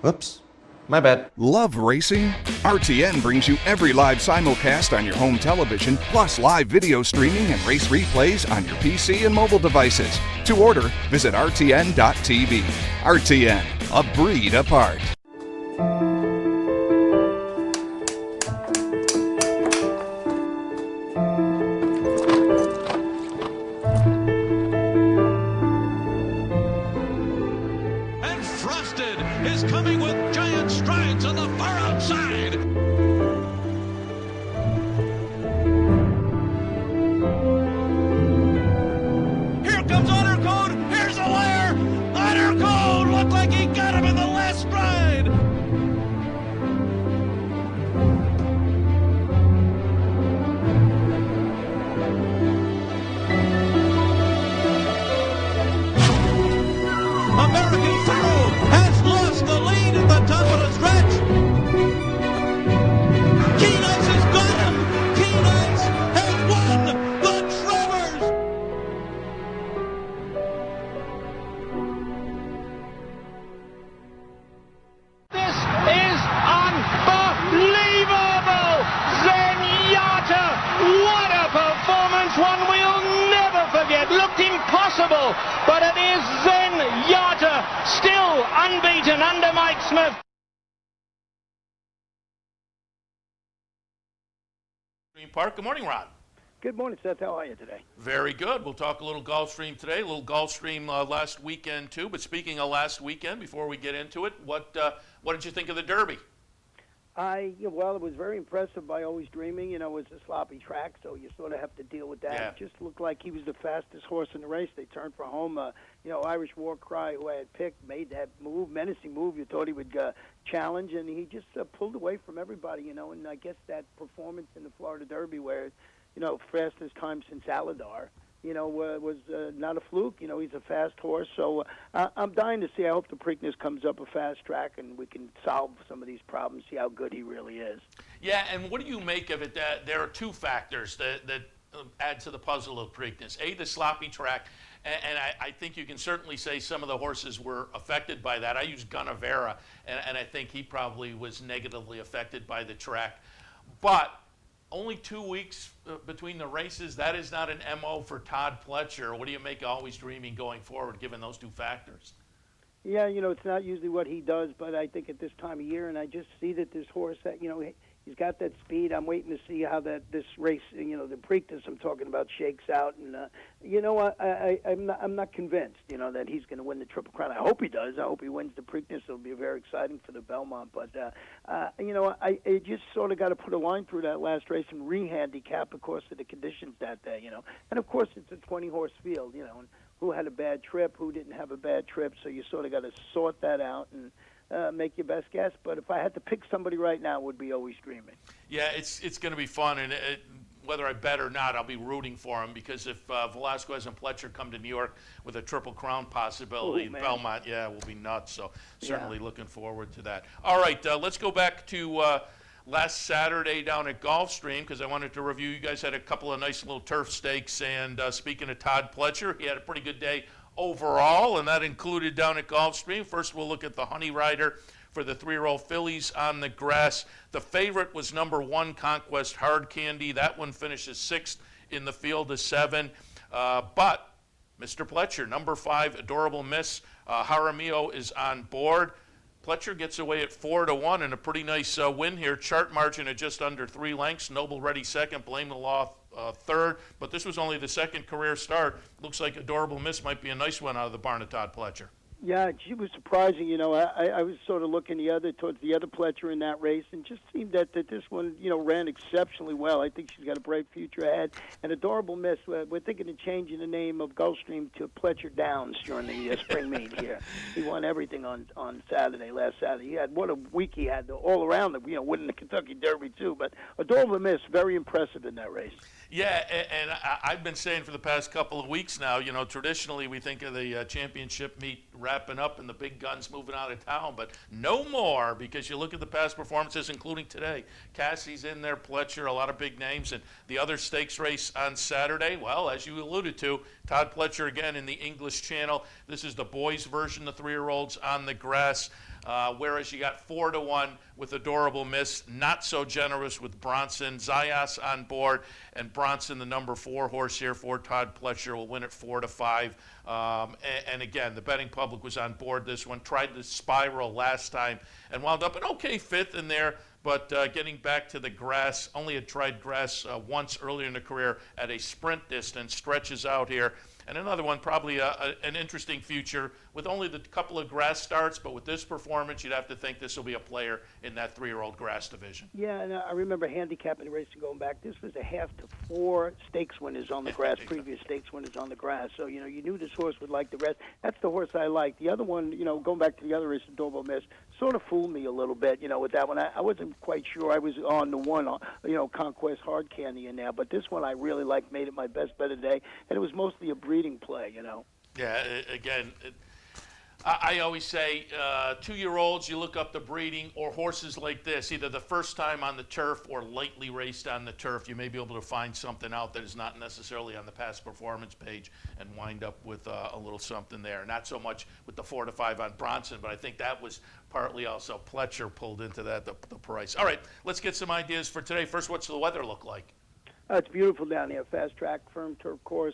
Whoops. My bad. Love racing? RTN brings you every live simulcast on your home television, plus live video streaming and race replays on your PC and mobile devices. To order, visit rtn.tv. RTN, a breed apart. But it is Zenyatta, still unbeaten under Mike Smith. Green Park. Good morning, Ron. Good morning, Seth. How are you today? Very good. We'll talk a little Gulfstream today, a little Gulfstream last weekend too. But speaking of last weekend, before we get into it, what did you think of the Derby? Well, it was very impressive by Always Dreaming. You know, it was a sloppy track, so you sort of have to deal with that. Yeah. It just looked like he was the fastest horse in the race. They turned for home. Irish War Cry, who I had picked, made that move, menacing move. You thought he would challenge, and he just pulled away from everybody, and I guess that performance in the Florida Derby where, fastest time since Aladar, was not a fluke. He's a fast horse. So I'm dying to see. I hope the Preakness comes up a fast track and we can solve some of these problems, see how good he really is. Yeah, and what do you make of it that there are two factors that add to the puzzle of Preakness? A, the sloppy track, and I think you can certainly say some of the horses were affected by that. I use Gunnevera, and I think he probably was negatively affected by the track. But only 2 weeks between the races, that is not an MO for Todd Pletcher. What do you make of Always Dreaming going forward, given those two factors? Yeah, it's not usually what he does, but I think at this time of year, and I just see that this horse, that, He's got that speed. I'm waiting to see how this race, the Preakness I'm talking about, shakes out. And I'm not convinced, that he's going to win the Triple Crown. I hope he does. I hope he wins the Preakness. It'll be very exciting for the Belmont. But I just sort of got to put a line through that last race and re-handicap, of course, of the conditions that day. And of course it's a 20-horse field. And who had a bad trip, who didn't have a bad trip. So you sort of got to sort that out and make your best guess. But if I had to pick somebody right now, it would be Always Dreaming. Yeah, it's going to be fun, and whether I bet or not, I'll be rooting for him, because if Velasquez and Pletcher come to New York with a Triple Crown possibility, Belmont, will be nuts. So certainly looking forward to that. All right, let's go back to last Saturday down at Gulfstream, because I wanted to review. You guys had a couple of nice little turf stakes, and speaking of Todd Pletcher, he had a pretty good day overall, and that included down at Gulfstream. First, we'll look at the Honey Rider for the 3-year-old fillies on the grass. The favorite was number 1, Conquest Hard Candy. That one finishes 6th in the field of 7. But Mr. Pletcher, number 5, Adorable Miss, Jaramillo is on board. Pletcher gets away at 4-1 and a pretty nice win here. Chart margin at just under 3 lengths. Noble Ready second. Blame the Law third. But this was only the second career start. Looks like Adorable Miss might be a nice one out of the barn of Todd Pletcher. Yeah, she was surprising. I was sort of looking towards the other Pletcher in that race, and just seemed that this one, ran exceptionally well. I think she's got a bright future ahead. And Adorable Miss, we're thinking of changing the name of Gulfstream to Pletcher Downs during the spring meet here. He won everything on last Saturday. What a week he had all around, winning the Kentucky Derby too. But Adorable Miss, very impressive in that race. Yeah, and I've been saying for the past couple of weeks now, traditionally we think of the championship meet wrapping up and the big guns moving out of town, but no more, because you look at the past performances, including today. Cassie's in there, Pletcher, a lot of big names, and the other stakes race on Saturday, well, as you alluded to, Todd Pletcher again in the English Channel. This is the boys' version, the 3-year-olds on the grass. Whereas you got 4-1 with Adorable Miss, not so generous with Bronson. Zayas on board, and Bronson, the number 4 horse here for Todd Pletcher, will win at 4-5. And again, the betting public was on board this one. Tried the Spiral last time and wound up an okay 5th in there. But getting back to the grass, only had tried grass once earlier in the career at a sprint distance, stretches out here. And another one, probably an interesting future with only the couple of grass starts, but with this performance, you'd have to think this will be a player in that 3-year-old grass division. Yeah, and I remember handicapping the race and going back. This was a 1/2 to 4 stakes winners on the grass, previous stakes winners on the grass. So, you knew this horse would like the rest. That's the horse I like. The other one, going back to the other race, Adorable Miss, sort of fooled me a little bit, with that one. I wasn't quite sure. I was on the one, Conquest Hard Candy in there. But this one I really liked, made it my best bet of the day. And it was mostly a breeding play, Yeah, again, I always say 2-year-olds, you look up the breeding, or horses like this, either the first time on the turf or lightly raced on the turf. You may be able to find something out that is not necessarily on the past performance page and wind up with a little something there. Not so much with the 4-5 on Bronson, but I think that was partly also Pletcher pulled into that, the price. All right, let's get some ideas for today. First, what's the weather look like? It's beautiful down here. Fast track, firm turf course.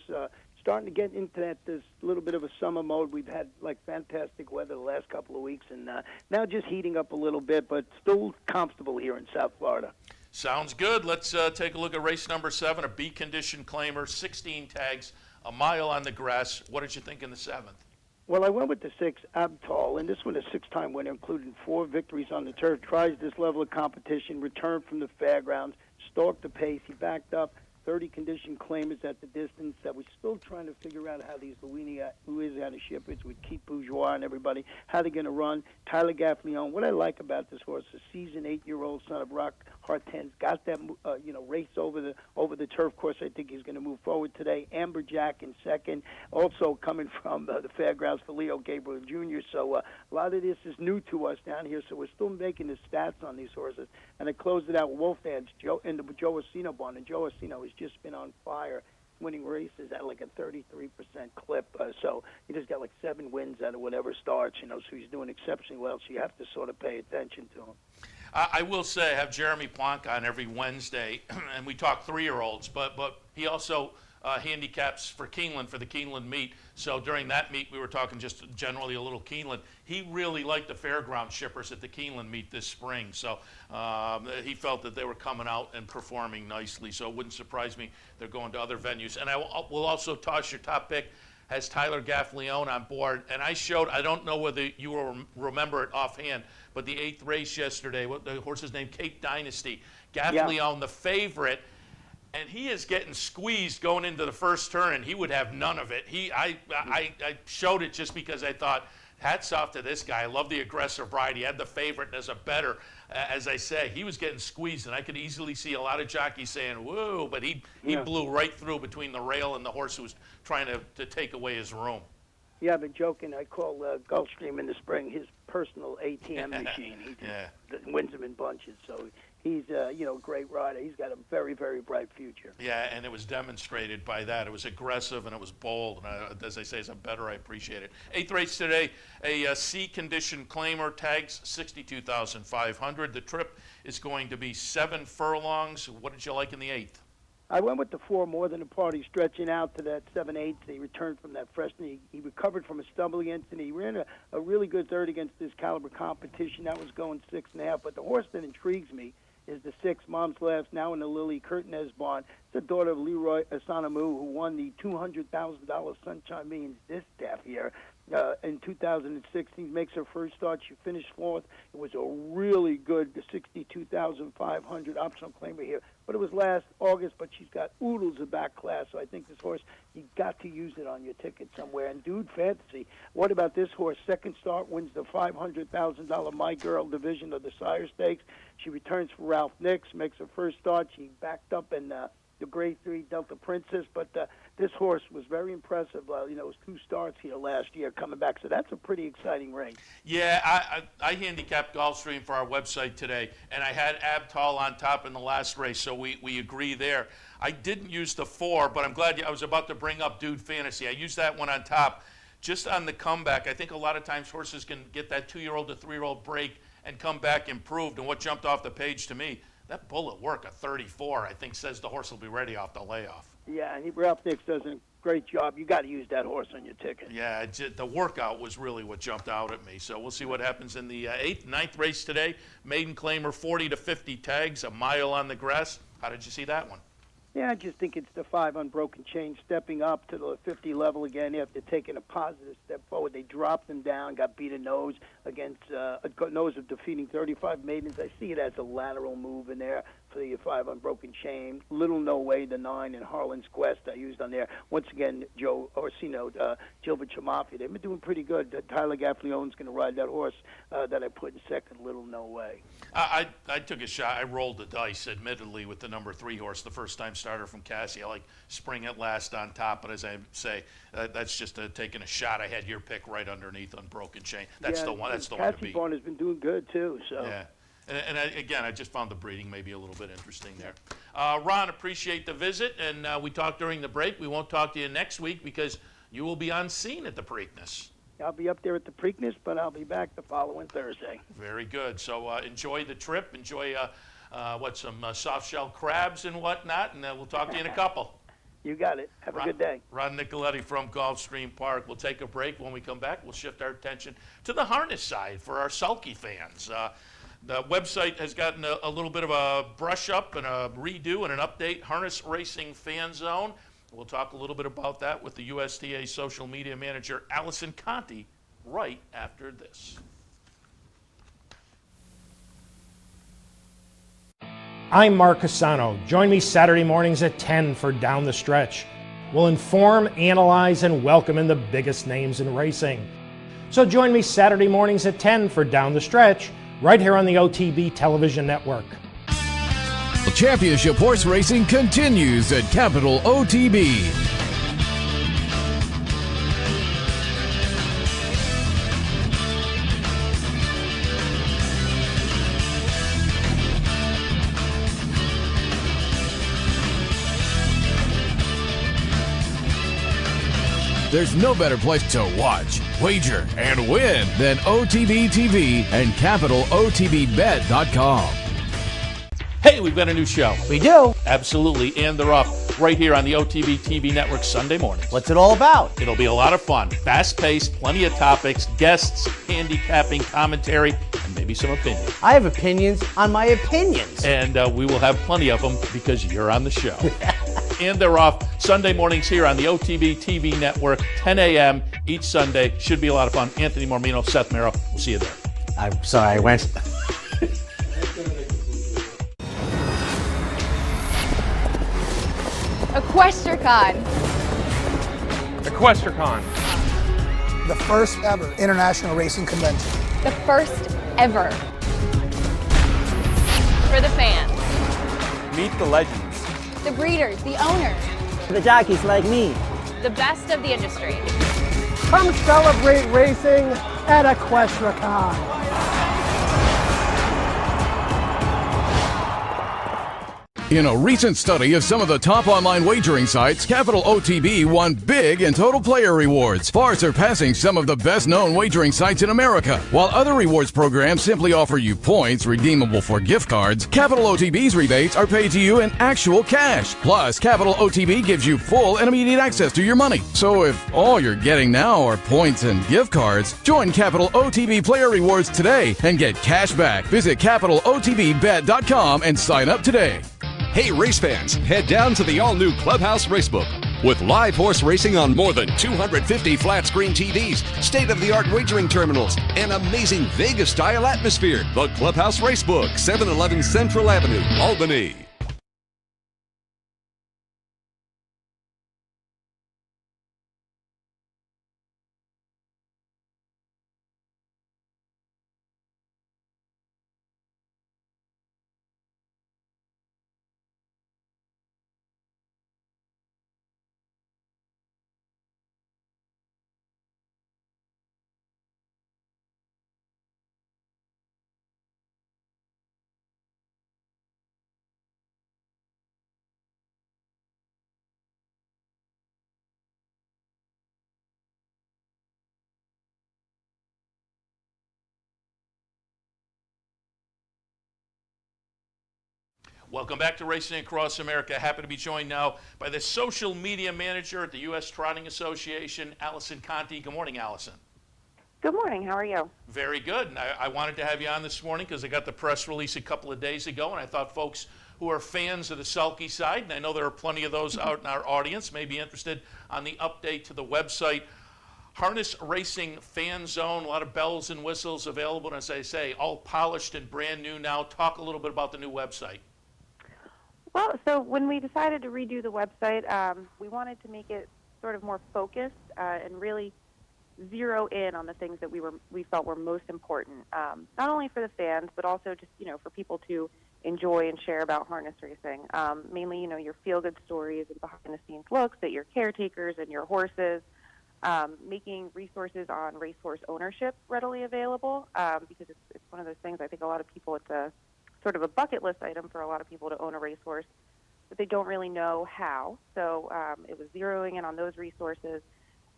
Starting to get into this little bit of a summer mode. We've had fantastic weather the last couple of weeks, and now just heating up a little bit, but still comfortable here in South Florida. Sounds good. Let's take a look at race number 7, a B condition claimer, 16 tags, a mile on the grass. What did you think in the 7th? Well, I went with the 6, Abtal, and this one a 6-time winner, including 4 victories on the turf. Tries this level of competition, returned from the fairgrounds, stalked the pace. He backed up 30 condition claimers at the distance. That we're still trying to figure out how these Louisiana Shepherds with Keith Bourgeois and everybody, how they're going to run. Tyler Gaffleon. What I like about this horse, a seasoned 8-year-old son of Rock Harten's got that race over the turf course. I think he's going to move forward today. Amber Jack in second, also coming from the fairgrounds for Leo Gabriel Jr. So a lot of this is new to us down here. So we're still making the stats on these horses. And I closed it out with Wolfdance in the Joe Orsino barn, and Joe Orsino has just been on fire, winning races at like a 33% clip. So he just got 7 wins out of whatever starts, so he's doing exceptionally well. So you have to sort of pay attention to him. I will say I have Jeremy Plonk on every Wednesday, and we talk 3-year-olds, but he also handicaps for Keeneland, for the Keeneland meet. So during that meet, we were talking just generally a little Keeneland. He really liked the fairground shippers at the Keeneland meet this spring. So he felt that they were coming out and performing nicely. So it wouldn't surprise me they're going to other venues. And I will also toss your top pick has Tyler Gaffalione on board. And I don't know whether you will remember it offhand, but the 8th race yesterday, what the horse's name, Cape Dynasty. Gaffalione, the favorite, and he is getting squeezed going into the first turn, and he would have none of it. I showed it just because I thought, hats off to this guy. I love the aggressive ride. He had the favorite as a better. As I say, he was getting squeezed, and I could easily see a lot of jockeys saying, whoa, but he blew right through between the rail and the horse who was trying to take away his room. Yeah, I've been joking. I call Gulfstream in the spring his personal ATM machine. He just wins them in bunches. So he's a great rider. He's got a very, very bright future. Yeah, and it was demonstrated by that. It was aggressive and it was bold. And as I say, as a better, I appreciate it. 8th race today, a C condition claimer, tags 62,500. The trip is going to be 7 furlongs. What did you like in the 8th? I went with the 4 more than a party, stretching out to that 7/8. He returned from that freshman. He recovered from a stumbling incident. He ran a really good third against this caliber competition. That was going 6.5. But the horse that intrigues me is the 6 Mom's Laughs, now in the Lily Curtinez barn. It's the daughter of Leroy Asanamu, who won the $200,000 Sunshine Millions this staff year. In 2016, makes her first start. She finished 4th. It was a really good 62,500 optional claimer here. But it was last August, but she's got oodles of back class. So I think this horse, you got to use it on your ticket somewhere. And Dude Fantasy, what about this horse? Second start, wins the $500,000 My Girl division of the Sire Stakes. She returns for Ralph Nix, makes her first start. She backed up in the Grade 3 Delta Princess, but this horse was very impressive. It was 2 starts here last year coming back, so that's a pretty exciting race. Yeah, I handicapped Gulfstream for our website today, and I had Abtal on top in the last race, so we agree there. I didn't use the 4, but I'm glad I was about to bring up Dude Fantasy. I used that one on top just on the comeback. I think a lot of times horses can get that 2-year-old to 3-year-old break and come back improved, and what jumped off the page to me, that Bullet Work, a 34, I think says the horse will be ready off the layoff. Yeah, and Ralph Nix does a great job. You got to use that horse on your ticket. Yeah, the workout was really what jumped out at me. So we'll see what happens in the 8th, 9th race today. Maiden Claimer, 40 to 50 tags, a mile on the grass. How did you see that one? Yeah, I just think it's the 5 Unbroken Chain stepping up to the 50 level again after taking a positive step forward. They dropped them down, got beat a nose against a nose of defeating 35 maidens. I see it as a lateral move in there for the 5 Unbroken Chain. Little No Way, the 9, and Harlan's Quest I used on there. Once again, Joe Orsino, Gilbert Mafia. They've been doing pretty good. Tyler Gaffalione's going to ride that horse that I put in second, Little No Way. I took a shot. I rolled the dice, admittedly, with the number 3 horse, the first-time starter from Cassie. I like Spring at Last on top, but as I say, that's just taking a shot. I had your pick right underneath Unbroken Chain. That's the one. That's the one to beat. Cassie Barn has been doing good too. So. Yeah. And I just found the breeding maybe a little bit interesting there. Ron, appreciate the visit, and we talked during the break. We won't talk to you next week because you will be on scene at the Preakness. I'll be up there at the Preakness, but I'll be back the following Thursday. Very good. So enjoy the trip. Enjoy some soft-shell crabs and whatnot, and we'll talk to you in a couple. You got it. Have a good day. Ron Nicoletti from Gulfstream Park. We'll take a break. When we come back, we'll shift our attention to the harness side for our sulky fans. The website has gotten a little bit of a brush up and a redo and an update, Harness Racing Fan Zone. We'll talk a little bit about that with the USTA social media manager, Allison Conti, right after this. I'm Mark Cassano. Join me Saturday mornings at 10 for Down the Stretch. We'll inform, analyze, and welcome in the biggest names in racing. So join me Saturday mornings at 10 for Down the Stretch, right here on the OTB television network. Championship horse racing continues at Capital OTB. There's no better place to watch, wager, and win than OTB TV and CapitalOTBBet.com. Hey, we've got a new show. We do. Absolutely, and they're off right here on the OTB TV network Sunday mornings. What's it all about? It'll be a lot of fun. Fast-paced, plenty of topics, guests, handicapping, commentary, and maybe some opinions. I have opinions on my opinions. And we will have plenty of them because you're on the show. And they're off Sunday mornings here on the OTB TV network, 10 a.m. each Sunday. Should be a lot of fun. Anthony Mormino, Seth Merrill. We'll see you there. I'm sorry, I went. EquestriCon. EquestriCon. The first ever international racing convention. The first ever. For the fans. Meet the legends. The breeders, the owners. The jockeys like me. The best of the industry. Come celebrate racing at EquestriCon. In a recent study of some of the top online wagering sites, Capital OTB won big in total player rewards, far surpassing some of the best-known wagering sites in America. While other rewards programs simply offer you points redeemable for gift cards, Capital OTB's rebates are paid to you in actual cash. Plus, Capital OTB gives you full and immediate access to your money. So if all you're getting now are points and gift cards, join Capital OTB Player Rewards today and get cash back. Visit CapitalOTBBet.com and sign up today. Hey race fans, head down to the all-new Clubhouse Racebook. With live horse racing on more than 250 flat-screen TVs, state-of-the-art wagering terminals, and amazing Vegas-style atmosphere. The Clubhouse Racebook, 711 Central Avenue, Albany. Welcome back to Racing Across America. Happy to be joined now by the social media manager at the U.S. Trotting Association, Allison Conti. Good morning, Allison. Good morning. How are you? Very good. And I wanted to have you on this morning because I got the press release a couple of days ago, and I thought folks who are fans of the sulky side, and I know there are plenty of those out in our audience, may be interested on the update to the website. Harness Racing Fan Zone, a lot of bells and whistles available, and as I say, all polished and brand new now. Talk a little bit about the new website. Well, so when we decided to redo the website, we wanted to make it sort of more focused and really zero in on the things that we felt were most important, not only for the fans, but also just, for people to enjoy and share about harness racing. Mainly, your feel-good stories and behind-the-scenes looks at your caretakers and your horses, making resources on racehorse ownership readily available, because it's one of those things, I think a lot of people, it's a sort of a bucket list item for a lot of people to own a racehorse, but they don't really know how. So it was zeroing in on those resources.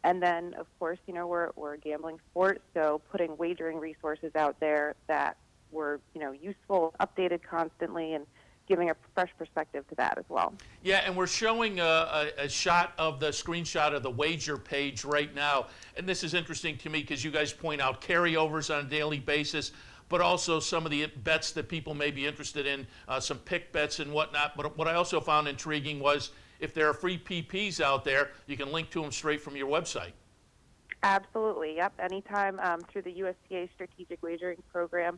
And then, of course, we're a gambling sport, so putting wagering resources out there that were, useful, updated constantly, and giving a fresh perspective to that as well. Yeah, and we're showing a shot of the screenshot of the wager page right now. And this is interesting to me because you guys point out carryovers on a daily basis, but also some of the bets that people may be interested in, some pick bets and whatnot. But what I also found intriguing was if there are free PPs out there, you can link to them straight from your website. Absolutely, yep. Anytime through the USTA Strategic Wagering Program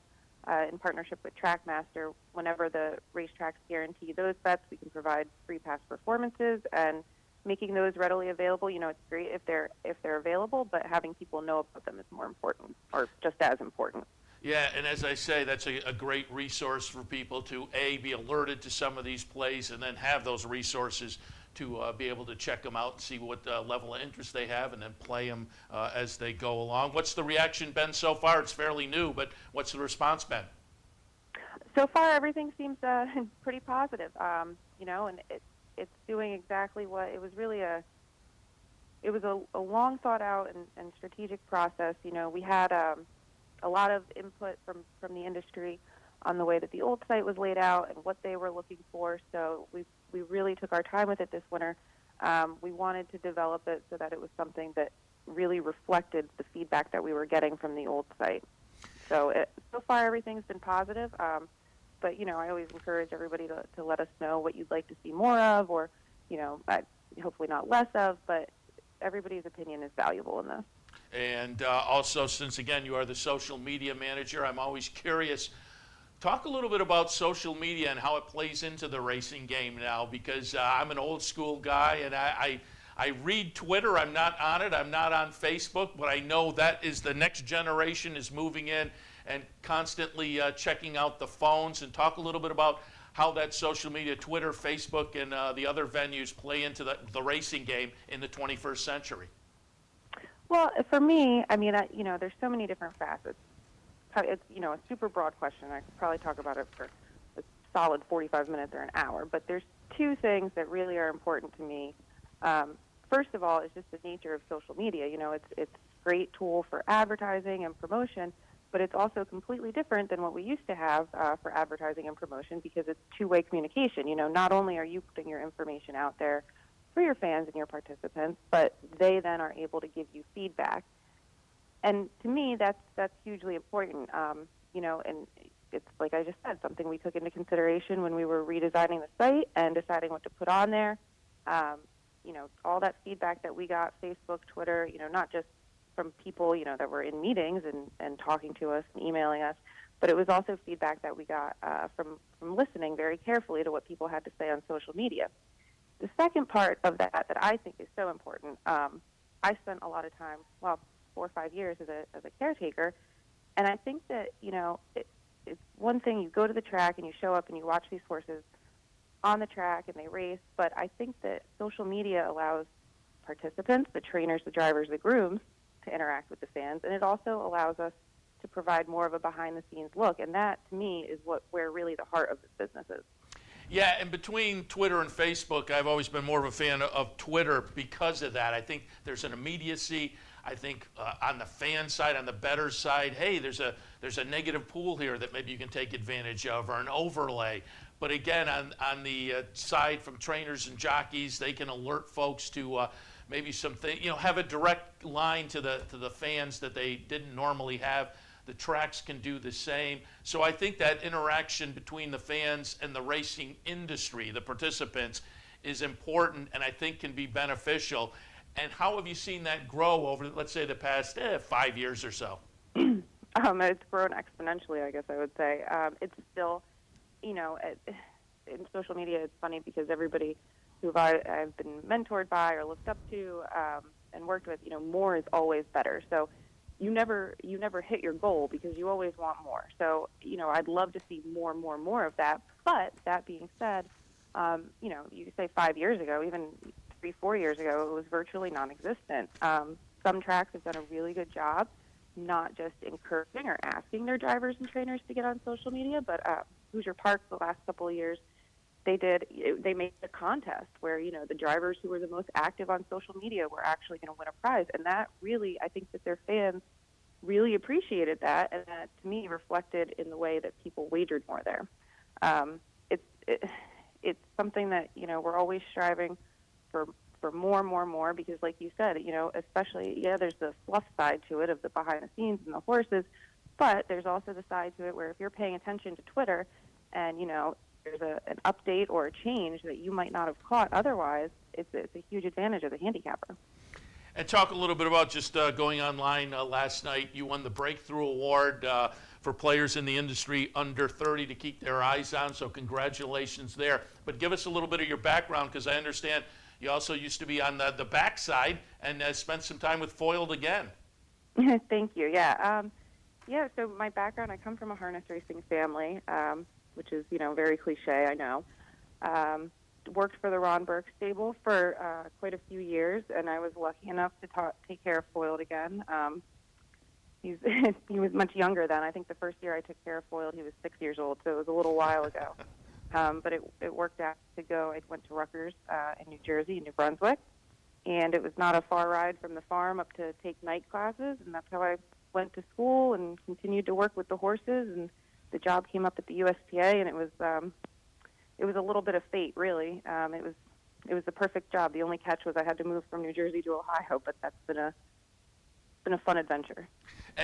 in partnership with TrackMaster, whenever the racetracks guarantee those bets, we can provide free past performances, and making those readily available. It's great if they're available, but having people know about them is more important, or just as important. Yeah, and as I say, that's a great resource for people to, A, be alerted to some of these plays, and then have those resources to be able to check them out and see what level of interest they have, and then play them as they go along. What's the reaction been so far? It's fairly new, but what's the response been? So far, everything seems pretty positive, and it's doing exactly what it was really it was a long thought out and strategic process. We had a lot of input from the industry on the way that the old site was laid out and what they were looking for. So we've we really took our time with it this winter. We wanted to develop it so that it was something that really reflected the feedback that we were getting from the old site. So so far everything's been positive, but I always encourage everybody to let us know what you'd like to see more of, or hopefully not less of, but everybody's opinion is valuable in this. And also, since again you are the social media manager, I'm always curious. Talk a little bit about social media and how it plays into the racing game now, because I'm an old school guy and I read Twitter. I'm not on it. I'm not on Facebook, but I know that is the next generation is moving in and constantly checking out the phones. And talk a little bit about how that social media, Twitter, Facebook, and the other venues play into the racing game in the 21st century. Well, for me, I mean, there's so many different facets. It's, a super broad question. I could probably talk about it for a solid 45 minutes or an hour, but there's two things that really are important to me. First of all, it's just the nature of social media. It's a great tool for advertising and promotion, but it's also completely different than what we used to have for advertising and promotion, because it's two-way communication. Not only are you putting your information out there for your fans and your participants, but they then are able to give you feedback. And to me, that's hugely important. And it's, like I just said, something we took into consideration when we were redesigning the site and deciding what to put on there. All that feedback that we got, Facebook, Twitter, not just from people, that were in meetings and talking to us and emailing us, but it was also feedback that we got from listening very carefully to what people had to say on social media. The second part of that I think is so important, I spent a lot of time, 4 or 5 years as a caretaker, and I think that, it's one thing, you go to the track and you show up and you watch these horses on the track and they race, but I think that social media allows participants, the trainers, the drivers, the grooms, to interact with the fans, and it also allows us to provide more of a behind-the-scenes look, and that, to me, is where really the heart of this business is. Yeah, and between Twitter and Facebook, I've always been more of a fan of Twitter because of that. I think there's an immediacy. I think on the fan side, on the bettor side, hey, there's a negative pool here that maybe you can take advantage of, or an overlay. But again, on the side from trainers and jockeys, they can alert folks to maybe something, have a direct line to the fans that they didn't normally have. The tracks can do the same. So I think that interaction between the fans and the racing industry, the participants, is important and I think can be beneficial. And how have you seen that grow over, let's say, the past 5 years or so? It's grown exponentially, I guess I would say. It's still, in social media, it's funny because everybody who I've been mentored by or looked up to and worked with, more is always better. So you never hit your goal because you always want more. So, I'd love to see more of that. But that being said, you say 5 years ago, even 3-4 years ago, it was virtually non-existent. Some tracks have done a really good job, not just encouraging or asking their drivers and trainers to get on social media, but Hoosier Park the last couple of years, they made a contest where, the drivers who were the most active on social media were actually going to win a prize. And that really, I think that their fans really appreciated that, and that, to me, reflected in the way that people wagered more there. It's something that, we're always striving for more, because like you said, especially, there's the fluff side to it of the behind the scenes and the horses, but there's also the side to it where if you're paying attention to Twitter and, there's an update or a change that you might not have caught otherwise, it's a huge advantage of the handicapper. And talk a little bit about just going online last night. You won the Breakthrough Award for players in the industry under 30 to keep their eyes on, so congratulations there. But give us a little bit of your background, because I understand you also used to be on the backside and spent some time with Foiled again. Thank you. Yeah. So my background, I come from a harness racing family, which is, very cliche, I know. Worked for the Ron Burke stable for quite a few years, and I was lucky enough to take care of Foiled again. He was much younger then. I think the first year I took care of Foiled, he was 6 years old, so it was a little while ago. But it worked out to go. I went to Rutgers in New Jersey and New Brunswick, and it was not a far ride from the farm up to take night classes, and that's how I went to school and continued to work with the horses, and the job came up at the USTA, and it was was a little bit of fate, really. It was the perfect job. The only catch was I had to move from New Jersey to Ohio, but that's been a fun adventure.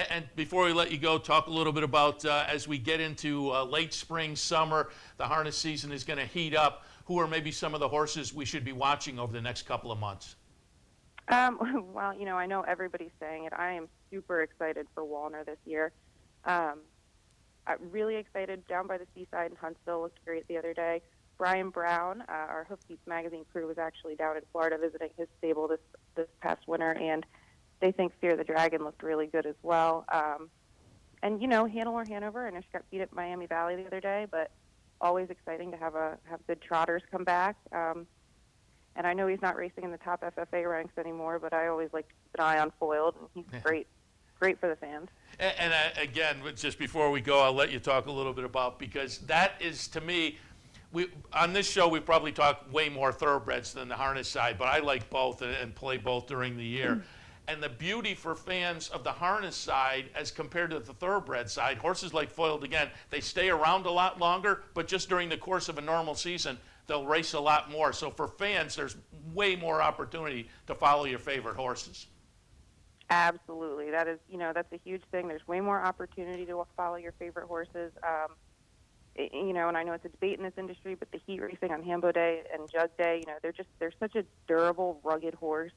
And before we let you go, talk a little bit about as we get into late spring, summer, the harness season is going to heat up. Who are maybe some of the horses we should be watching over the next couple of months? Well, I know everybody's saying it. I am super excited for Walner this year. I'm really excited. Down by the Seaside in Huntsville looked great the other day. Brian Brown, our Hoofbeats magazine crew, was actually down in Florida visiting his stable this past winter, and they think Fear the Dragon looked really good as well. And Hannelore Hanover, I know she got beat at Miami Valley the other day, but always exciting to have good trotters come back. And I know he's not racing in the top FFA ranks anymore, but I always like to keep an eye on Foiled, and he's great for the fans. And again, just before we go, I'll let you talk a little bit about, because that is, to me, on this show we probably talk way more thoroughbreds than the harness side, but I like both and play both during the year. And the beauty for fans of the harness side as compared to the thoroughbred side, horses like Foiled, again, they stay around a lot longer, but just during the course of a normal season, they'll race a lot more. So for fans, there's way more opportunity to follow your favorite horses. Absolutely. That is, that's a huge thing. There's way more opportunity to follow your favorite horses. And I know it's a debate in this industry, but the heat racing on Hambo Day and Jug Day, they're such a durable, rugged horse.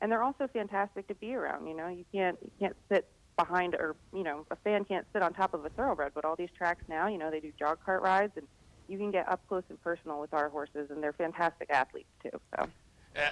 And they're also fantastic to be around. You can't sit behind, or a fan can't sit on top of a thoroughbred. But all these tracks now, they do jog cart rides, and you can get up close and personal with our horses, and they're fantastic athletes too. So,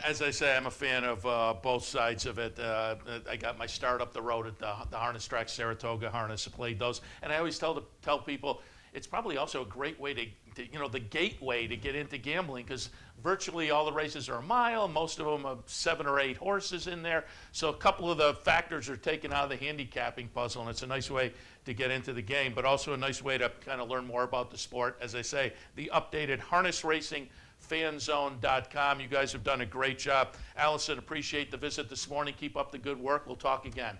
as I say, I'm a fan of both sides of it. I got my start up the road at the harness track, Saratoga Harness. I played those, and I always tell people it's probably also a great way to the gateway to get into gambling, because virtually all the races are a mile. Most of them have 7 or 8 horses in there. So a couple of the factors are taken out of the handicapping puzzle, and it's a nice way to get into the game, but also a nice way to kind of learn more about the sport. As I say, the updated harnessracingfanzone.com. You guys have done a great job. Allison, appreciate the visit this morning. Keep up the good work. We'll talk again.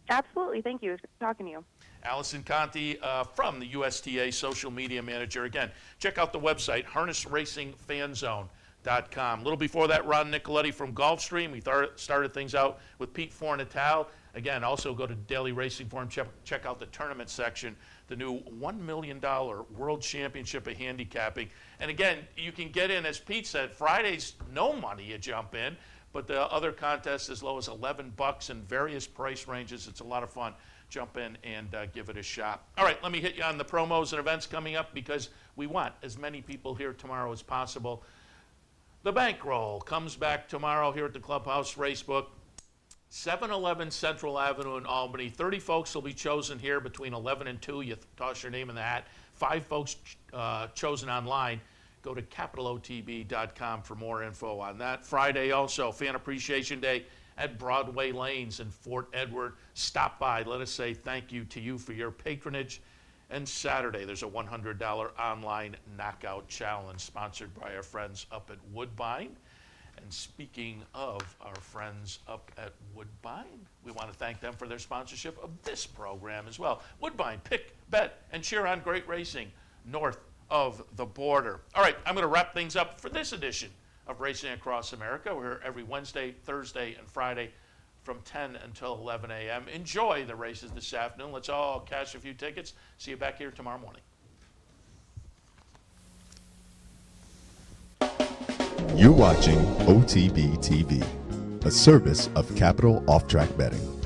Absolutely. Thank you. It was good talking to you. Allison Conti from the USTA social media manager. Again, check out the website, harnessracingfanzone.com. A little before that, Ron Nicoletti from Gulfstream. We started things out with Pete Fornatal. Again, also go to Daily Racing Form, check out the tournament section, the new $1 million World Championship of Handicapping. And again, you can get in, as Pete said, Fridays, no money, you jump in, but the other contests as low as $11 in various price ranges. It's a lot of fun. Jump in and give it a shot. All right, let me hit you on the promos and events coming up, because we want as many people here tomorrow as possible. The Bankroll comes back tomorrow here at the Clubhouse Racebook, 711 Central Avenue in Albany. 30 folks will be chosen here between 11 and 2. You toss your name in the hat. 5 folks chosen online. Go to capitalotb.com for more info on that. Friday also, Fan Appreciation Day at Broadway Lanes in Fort Edward. Stop by. Let us say thank you to you for your patronage. And Saturday, there's a $100 online knockout challenge sponsored by our friends up at Woodbine. And speaking of our friends up at Woodbine, we want to thank them for their sponsorship of this program as well. Woodbine, pick, bet, and cheer on great racing north of the border. All right, I'm going to wrap things up for this edition of Racing Across America. We're here every Wednesday, Thursday, and Friday from 10 until 11 a.m. Enjoy the races this afternoon. Let's all cash a few tickets. See you back here tomorrow morning. You're watching OTB TV, a service of Capital Off Track Betting.